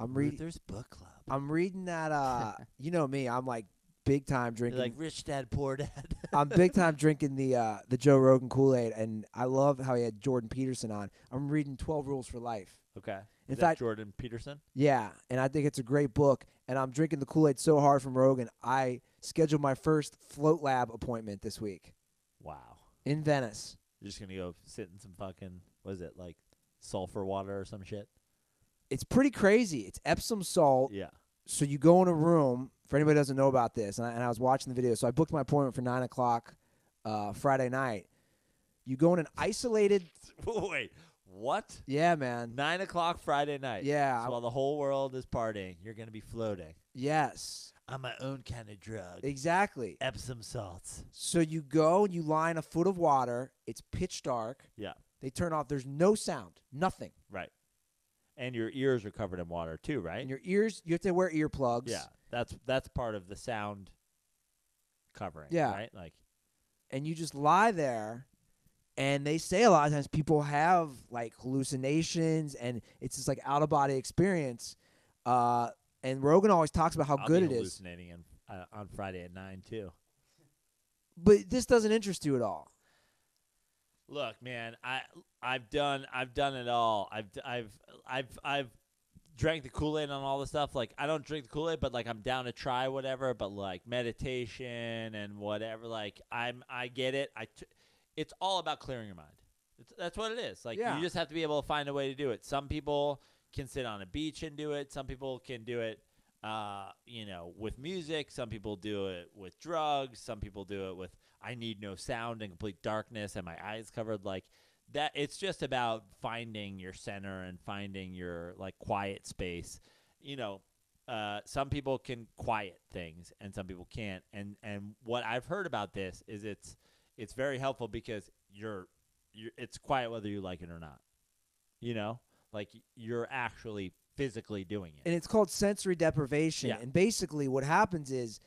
I'm reading. Ruther's book club. I'm reading that. You know me. I'm like big time drinking. You're like rich dad, poor dad. I'm big time drinking the Joe Rogan Kool-Aid, and I love how he had Jordan Peterson on. I'm reading 12 Rules for Life. Okay. In Is that fact, Jordan Peterson? yeah, and I think it's a great book. And I'm drinking the Kool-Aid so hard from Rogan, I scheduled my first float lab appointment this week Wow. in Venice. You're just gonna go sit in some fucking what is it, like sulfur water or some shit? It's pretty crazy. It's Epsom salt. Yeah. So you go in a room. For anybody who doesn't know about this, and I was watching the video, so I booked my appointment for 9 o'clock Friday night. You go in an isolated. Wait, what? Yeah, man. 9 o'clock Friday night. Yeah. So while the whole world is partying, you're gonna be floating. Yes. On my own kind of drug. Exactly. Epsom salts. So you go and you lie in a foot of water. It's pitch dark. Yeah. They turn off. There's no sound. Nothing. Right. And your ears are covered in water too, right? And your ears, you have to wear earplugs. Yeah. That's part of the sound covering. Yeah. Right? Like And you just lie there. And they say a lot of times people have like hallucinations, and it's this like out of body experience. And Rogan always talks about how I'll good be it is. hallucinating on Friday at 9 too. But this doesn't interest you at all. Look, man, I've done it all. I've drank the Kool-Aid on all the stuff. Like I don't drink the Kool-Aid, but like I'm down to try whatever. But like meditation and whatever, like I get it. It's all about clearing your mind. That's what it is. Like you just have to be able to find a way to do it. Some people can sit on a beach and do it. Some people can do it, with music. Some people do it with drugs. Some people do it with I need no sound and complete darkness and my eyes covered. Like that. It's just about finding your center and finding your like quiet space. Some people can quiet things and some people can't. And what I've heard about this is it's very helpful because it's quiet whether you like it or not. Like you're actually physically doing it. And it's called sensory deprivation. Yeah. And basically what happens is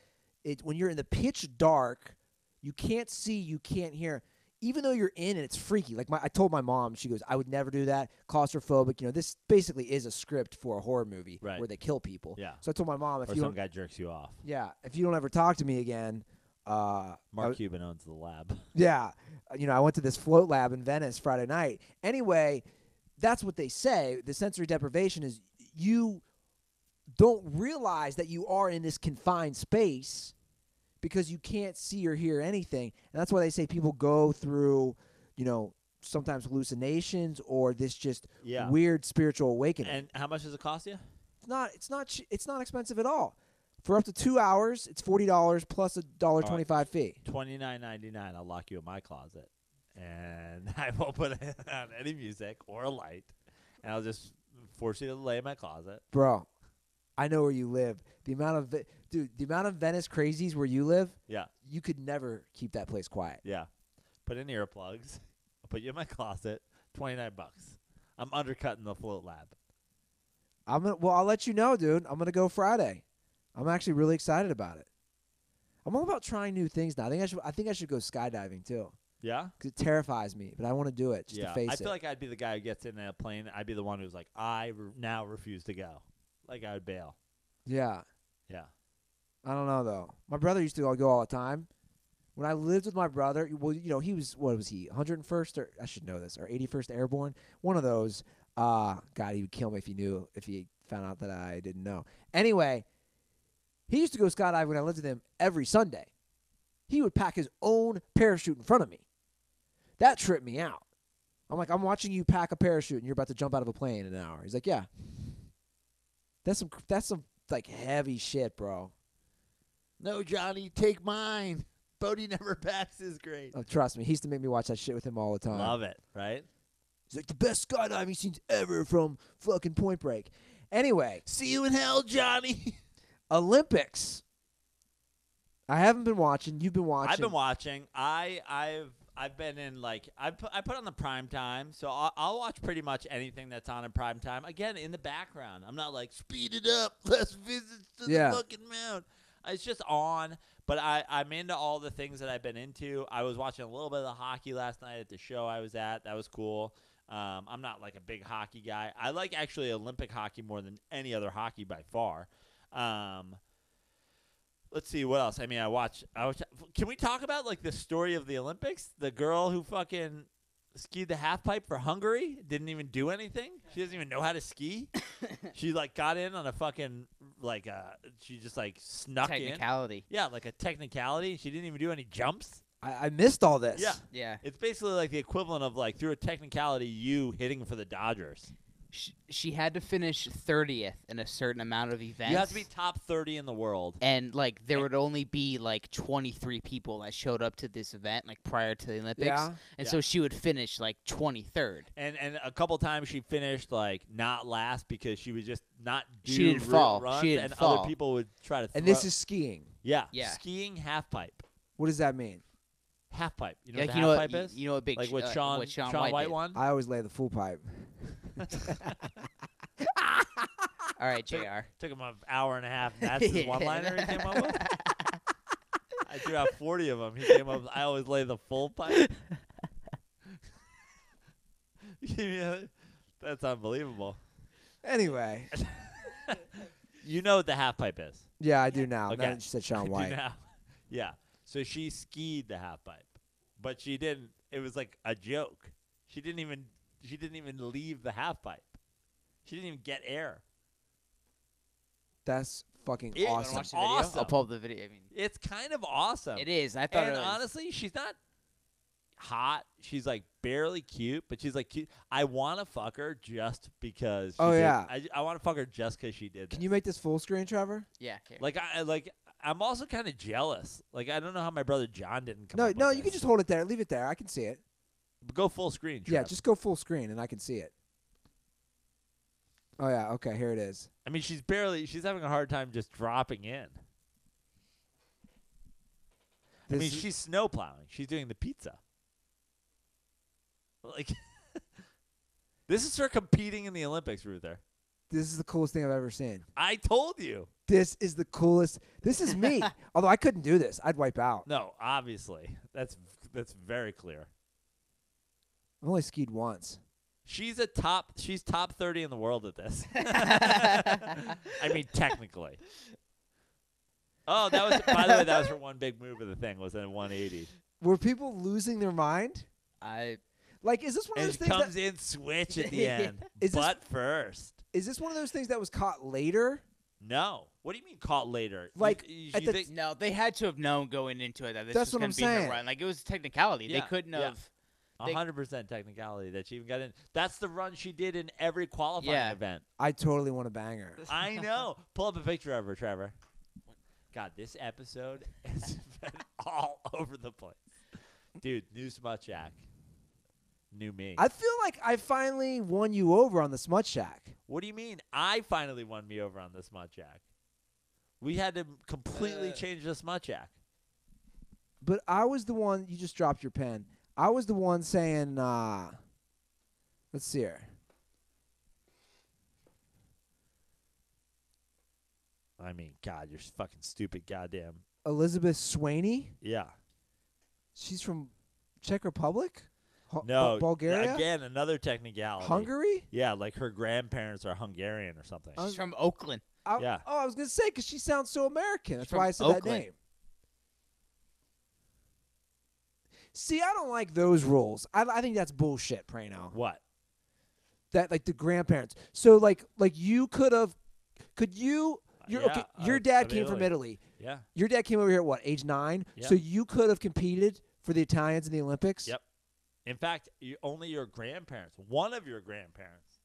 when you're in the pitch dark, you can't see, you can't hear. Even though you're in and it's freaky. Like I told my mom, she goes, I would never do that. Claustrophobic. This basically is a script for a horror movie where they kill people. Yeah. So I told my mom, or some guy jerks you off. Yeah, if you don't ever talk to me again. Mark Cuban owns the lab. Yeah. I went to this float lab in Venice Friday night. Anyway, that's what they say. The sensory deprivation is you don't realize that you are in this confined space because you can't see or hear anything. And that's why they say people go through, sometimes hallucinations or this just weird spiritual awakening. And how much does it cost you? It's not expensive at all. For up to 2 hours, it's $40 plus a $1.25 fee. $29.99. I'll lock you in my closet, and I won't put on any music or a light, and I'll just force you to lay in my closet. Bro, I know where you live. The amount of Venice crazies where you live. Yeah. You could never keep that place quiet. Yeah. Put in earplugs. I'll put you in my closet. $29. I'm undercutting the float lab. I'll let you know, dude. I'm gonna go Friday. I'm actually really excited about it. I'm all about trying new things now. I think I should go skydiving too. Yeah? Because it terrifies me, but I want to do it just to face it. I feel like I'd be the guy who gets in a plane. I'd be the one who's like, I now refuse to go. Like I would bail. Yeah. Yeah. I don't know, though. My brother used to go all the time. When I lived with my brother, he was, what was he, 101st, or I should know this, or 81st Airborne? One of those. God, he would kill me if he found out that I didn't know. Anyway, he used to go skydiving when I lived with him every Sunday. He would pack his own parachute in front of me. That tripped me out. I'm like, I'm watching you pack a parachute and you're about to jump out of a plane in an hour. He's like, yeah. That's some like heavy shit, bro. No, Johnny, take mine. Bodie never passes. Great. Oh, trust me, he used to make me watch that shit with him all the time. Love it, right? He's like the best skydiving scenes ever from fucking Point Break. Anyway, See you in hell, Johnny. Olympics. I haven't been watching. You've been watching. I've been watching. I've been in like I put on the prime time, so I'll watch pretty much anything that's on in prime time. Again, in the background. I'm not like speed it up, less visits to the fucking mount. It's just on. But I'm into all the things that I've been into. I was watching a little bit of the hockey last night at the show I was at. That was cool. I'm not like a big hockey guy. I like actually Olympic hockey more than any other hockey by far. Let's see what else. I mean, I watch. Can we talk about like the story of the Olympics? The girl who fucking skied the half pipe for Hungary didn't even do anything. She doesn't even know how to ski. She like got in on a fucking like she just like snuck Technicality. in. Yeah, like a technicality. She didn't even do any jumps. I missed all this. Yeah, Yeah. It's basically like the equivalent of like through a technicality you hitting for the Dodgers. She had to finish 30th in a certain amount of events. You have to be top 30 in the world. And, like, there would only be, like, 23 people that showed up to this event, like, prior to the Olympics. Yeah. And so she would finish, like, 23rd. And a couple times she finished, like, not last because she would just not do She didn't fall. runs, She didn't and fall. other people would try to throw. And this is skiing. Yeah. Skiing half pipe. What does that mean? Half pipe. You know Like, what you the know half what, pipe is? you know what big Like what what Sean White White did. won? I always lay the full pipe. All right, JR. Took him an hour and a half. That's his one-liner he came up with? I threw out 40 of them. He came up with, I always lay the full pipe. Yeah, that's unbelievable. Anyway. You know what the half pipe is. Yeah, I do now. Okay. Now that you said Sean I do White. now. Yeah. So she skied the half pipe, but she didn't. It was like a joke. She didn't even leave the half pipe. She didn't even get air. That's fucking It- awesome. Watch the video. Awesome. I'll pull up the video. I mean, It's kind of awesome. it is. I thought And it was. honestly, she's not hot. She's like barely cute, but she's like cute. I want to fuck her just because. Oh, she did- yeah. I want to fuck her just because she did. Can this. you make this full screen, Trevor? Yeah. Here. I'm also kind of jealous. Like I don't know how my brother John didn't come. No, up no, with you this. can just hold it there. Leave it there. I can see it. Go full screen. Yeah, Trev. just go full screen and I can see it. Oh, yeah. Okay, here it is. I mean, she's having a hard time just dropping in. I mean, she's snow plowing. She's doing the pizza. Like, this is her competing in the Olympics, Ruther. This is the coolest thing I've ever seen. I told you. This is the coolest. This is me. Although I couldn't do this. I'd wipe out. No, obviously. That's very clear. I've only skied once. She's top 30 in the world at this. I mean, technically. Oh, by the way, that was her one big move of the thing, was a 180. Were people losing their mind? Like, is this one of those And things comes that, in switch at the end. Is this- Butt first. is this one of those things that was caught later? No. What do you mean caught later? Like, you at the- think, No, they had to have known going into it that this That's was what going I'm to be her saying. run. Like, it was a technicality. Yeah, They couldn't yeah. have. 100% technicality that she even got in. That's the run she did in every qualifying Yeah. event. I totally want to bang her. I know. Pull up a picture of her, Trevor. God, this episode has been all over the place. Dude, new Smut Shack. New me. I feel like I finally won you over on the Smut Shack. What do you mean? I finally won me over on the Smut Shack. We had to completely change the Smut Shack. But I was the one, you just dropped your pen. I was the one saying, let's see here. I mean, God, you're fucking stupid, goddamn. Elizabeth Swaney. Yeah. She's from Czech Republic? No. Bulgaria? Again, another technicality. Hungary? Yeah, like her grandparents are Hungarian or something. She's from Oakland. Yeah. Oh, I was going to say, because she sounds so American. That's She's why from I said that Oakland. name. See, I don't like those rules. I think that's bullshit, Prano. What? That, like, the grandparents. So, like you could have, your dad came from Italy. Yeah. Your dad came over here at what, age 9? Yeah. So you could have competed for the Italians in the Olympics? Yep. In fact, only your grandparents, one of your grandparents,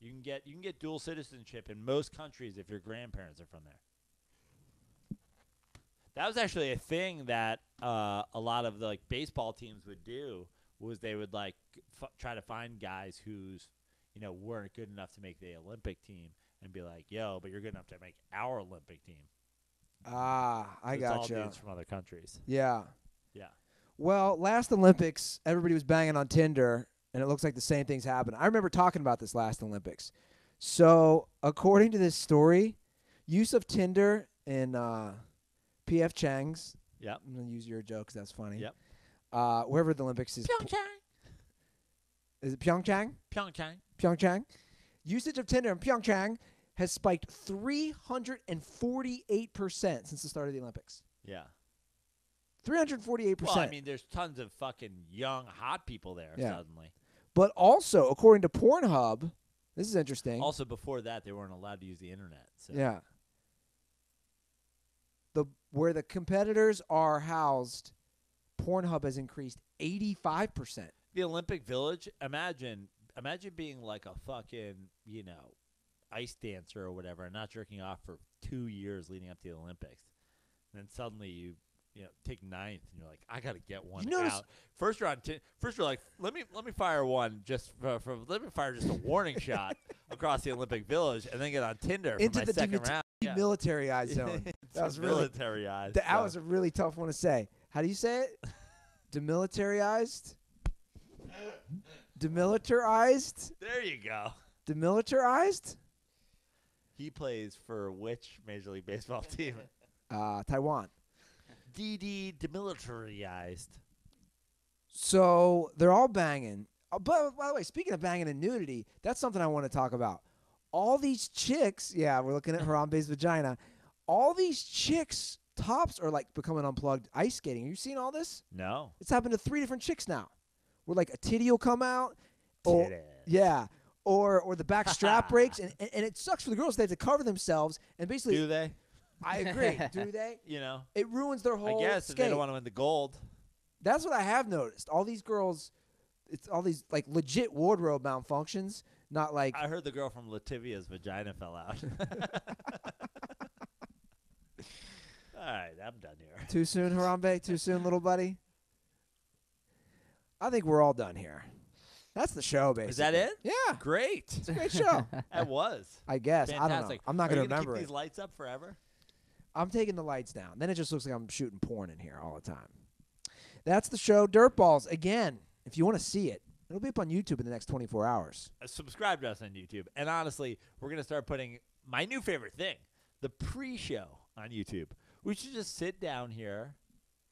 You can get dual citizenship in most countries if your grandparents are from there. That was actually a thing that a lot of the baseball teams would do. Was they would try to find guys who's weren't good enough to make the Olympic team and be like, yo, but you're good enough to make our Olympic team. I got all you. dudes from other countries. Yeah. Yeah. Well, last Olympics, everybody was banging on Tinder, and it looks like the same things happened. I remember talking about this last Olympics. So, according to this story, use of Tinder in P.F. Chang's. Yep. I'm going to use your joke because that's funny. Yep. Wherever the Olympics is. Pyeongchang. Is it Pyeongchang? Pyeongchang. Pyeongchang. Usage of Tinder in Pyeongchang has spiked 348% since the start of the Olympics. Yeah. 348%. Well, I mean, there's tons of fucking young, hot people there suddenly. But also, according to Pornhub, this is interesting. Also, before that, they weren't allowed to use the internet. So. Yeah. Where the competitors are housed, Pornhub has increased 85%. The Olympic Village, imagine being like a fucking, ice dancer or whatever and not jerking off for 2 years leading up to the Olympics. And then suddenly you take ninth and you're like, I got to get one out. First you're like, let me fire one let me fire just a warning shot across the Olympic Village and then get on Tinder into for my the second round. Demilitarized zone. That was militarized. That was a really tough one to say. How do you say it? Demilitarized? Demilitarized? There you go. Demilitarized? He plays for which Major League Baseball team? Taiwan. Demilitarized. So they're all banging. But by the way, speaking of banging and nudity, that's something I want to talk about. All these chicks, we're looking at Harambe's vagina. All these chicks' tops are becoming unplugged ice skating. Have you seen all this? No. It's happened to 3 different chicks now. Where a titty will come out. Titties. Or the back strap breaks. And it sucks for the girls. They have to cover themselves. And basically. Do they? I agree. Do they? It ruins their whole I guess skate. if they don't want to win the gold. That's what I have noticed. All these girls, it's all these legit wardrobe malfunctions. Not like I heard the girl from Lativia's vagina fell out. All right, I'm done here. Too soon, Harambe? Too soon, little buddy? I think we're all done here. That's the show, basically. Is that it? Yeah. Great. It's a great show. That was. I guess. Fantastic. I don't know. I'm not going to remember keep it. these lights up forever? I'm taking the lights down. Then it just looks like I'm shooting porn in here all the time. That's the show, Dirtballs. Again, if you want to see it, it'll be up on YouTube in the next 24 hours. Subscribe to us on YouTube. And honestly, we're going to start putting my new favorite thing, the pre-show on YouTube. We should just sit down here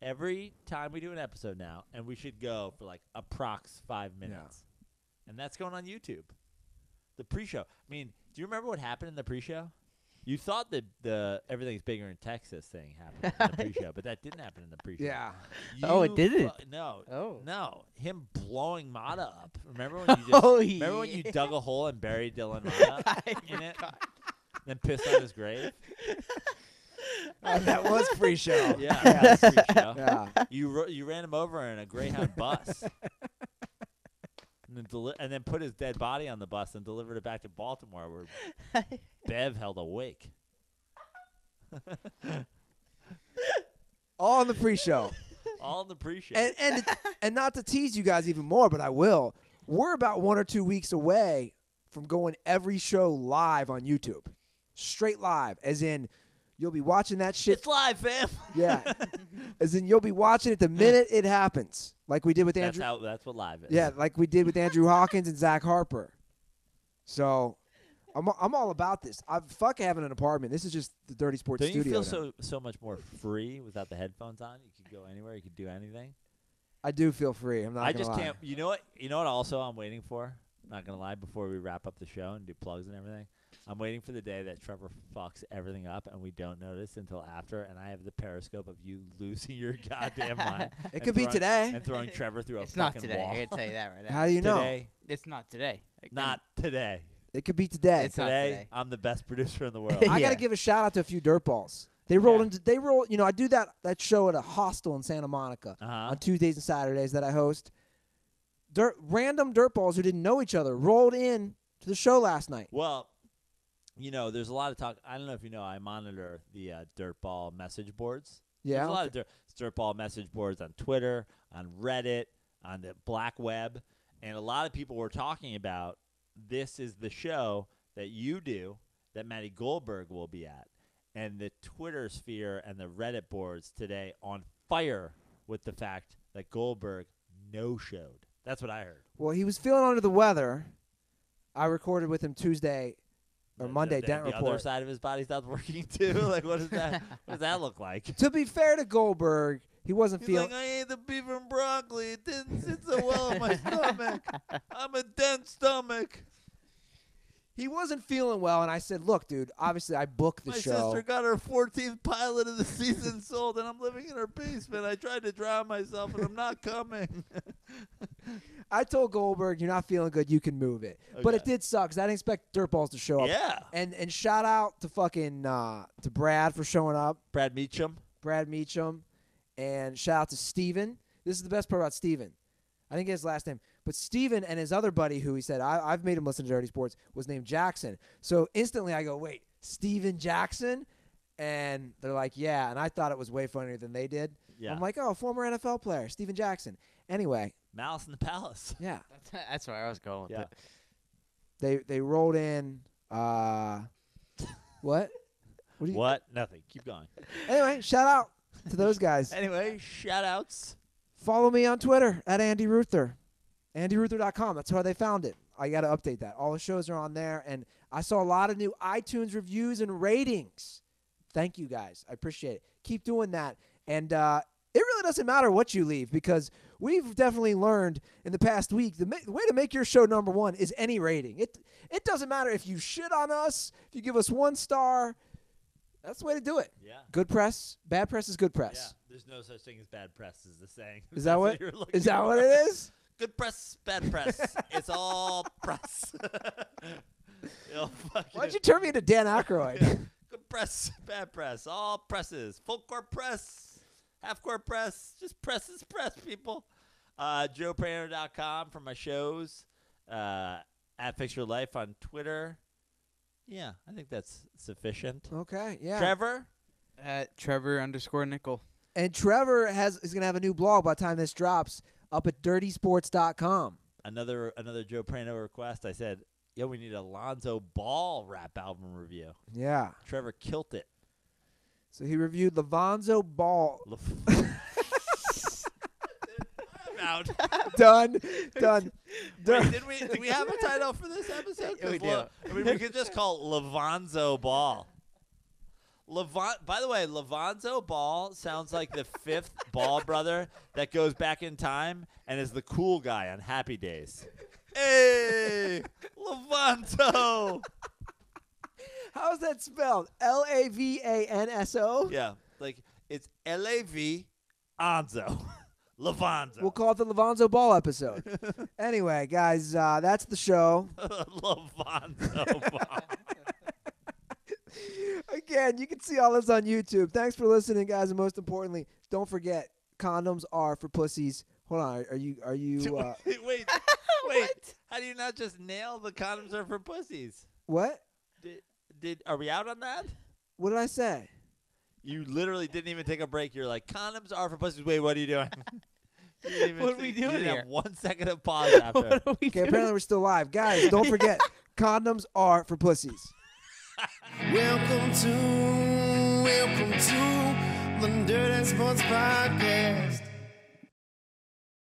every time we do an episode now, and we should go for approx 5 minutes. Yeah. And that's going on YouTube. The pre-show. I mean, do you remember what happened in the pre-show? You thought that the Everything's Bigger in Texas thing happened in the pre-show, but that didn't happen in the pre-show. Yeah. It didn't? No. Oh. No. Him blowing Mata up. Remember when you remember when you dug a hole and buried Dylan Mata in it? Then pissed on his grave? That was pre-show. Yeah, that was pre-show. Yeah. You ran him over in a Greyhound bus. And then put his dead body on the bus and delivered it back to Baltimore, where Bev held a wake. All in the pre-show. All in the pre-show. And not to tease you guys even more, but I will. We're about 1 or 2 weeks away from going every show live on YouTube. Straight live, as in you'll be watching that shit. It's live, fam. Yeah. As in you'll be watching it the minute it happens. Like we did with Andrew. That's what live is. Yeah, like we did with Andrew Hawkins and Zach Harper. So I'm all about this. I fuck having an apartment. This is just the Dirty Sports Don't studio. You feel so much more free without the headphones on? You could go anywhere. You could do anything. I do feel free. I'm not I gonna just lie. can't. You know what? You know what? Also, I'm waiting for. Not gonna lie. Before we wrap up the show and do plugs and everything, I'm waiting for the day that Trevor fucks everything up and we don't notice until after, and I have the periscope of you losing your goddamn mind. It could be today. And throwing Trevor through It's a not fucking today. wall. I can tell you that right now. How do you know? Today, It's not today. not today. It could be today. It's not Today, today. I'm the best producer in the world. I Yeah. gotta give a shout out to a few dirtballs. They roll into. They roll. You know, I do that show at a hostel in Santa Monica on Tuesdays and Saturdays that I host. Random dirtballs who didn't know each other rolled in to to the show last night. Well, there's a lot of talk. I don't know if you know, I monitor the Dirtball message boards. Yeah. There's a lot of Dirtball message boards on Twitter, on Reddit, on the black web. And a lot of people were talking about this is the show that you do that Matty Goldberg will be at. And the Twitter sphere and the Reddit boards today on fire with the fact that Goldberg no-showed. That's what I heard. Well, he was feeling under the weather. I recorded with him Tuesday or Monday. Dent the report. Other side of his body stopped working too. Like, what does that look like? To be fair to Goldberg, he wasn't He's feeling. like, I ate the beef and broccoli. It didn't sit so well in my stomach. I'm a dense stomach. He wasn't feeling well, and I said, look, dude, obviously I booked the show. My sister got her 14th pilot of the season sold, and I'm living in her basement. I tried to drown myself, and I'm not coming. I told Goldberg, you're not feeling good, you can move it. Okay. But it did suck, because I didn't expect Dirtballs to show up. Yeah. And shout out to fucking to Brad for showing up. Brad Meacham. And shout out to Steven. This is the best part about Steven. I think his last name. But Steven and his other buddy, who he said, I've made him listen to Dirty Sports, was named Jackson. So instantly I go, wait, Steven Jackson? And they're like, yeah. And I thought it was way funnier than they did. Yeah. I'm like, oh, former NFL player, Steven Jackson. Anyway. Malice in the Palace. Yeah. That's where I was going with it. They rolled in. What? What? Nothing. Keep going. Anyway, shout out to those guys. Anyway, shout outs. Follow me on Twitter at Andy Ruther. AndyRuther.com. That's how they found it. I got to update that. All the shows are on there. And I saw a lot of new iTunes reviews and ratings. Thank you, guys. I appreciate it. Keep doing that. And it really doesn't matter what you leave, because we've definitely learned in the past week the way to make your show number one is any rating. It doesn't matter if you shit on us, if you give us 1 star. That's the way to do it. Yeah. Good press. Bad press is good press. Yeah. There's no such thing as bad press, is the saying. Is that what it is? Good press, bad press. It's all press. Why'd you turn me into Dan Aykroyd? Good press, bad press. All presses. Full court press. Half court press. Just press is press, people. JoePraner.com for my shows. At Fix Your Life on Twitter. Yeah, I think that's sufficient. Okay, yeah. Trevor? At Trevor_Nickel. And Trevor is going to have a new blog by the time this drops up at dirtysports.com. Another Joe Prano request. I said, yo, we need a Lonzo Ball rap album review. Yeah. Trevor killed it. So he reviewed Lonzo Ball. Out. Done. Wait, did we have a title for this episode? We do. I mean, we could just call it Lonzo Ball. By the way, Lonzo Ball sounds like the 5th Ball brother that goes back in time and is the cool guy on Happy Days. Hey, Levanto. How's that spelled? Lavanso? Yeah, like it's L-A-V Anzo. Levanzo. We'll call it the Levanzo Ball episode. Anyway, guys, that's the show. Levanzo Ball. Again, you can see all this on YouTube. Thanks for listening, guys, and most importantly, don't forget, condoms are for pussies. Hold on, are you? Wait. How do you not just nail the condoms are for pussies? What? Are we out on that? What did I say? You literally didn't even take a break. You're like, condoms are for pussies. Wait, what are you doing? What are we doing you didn't here? have 1 second of pause after. What are we Okay, doing? apparently we're still live. Guys, don't forget, condoms are for pussies. Welcome to the Dirty Sports Podcast.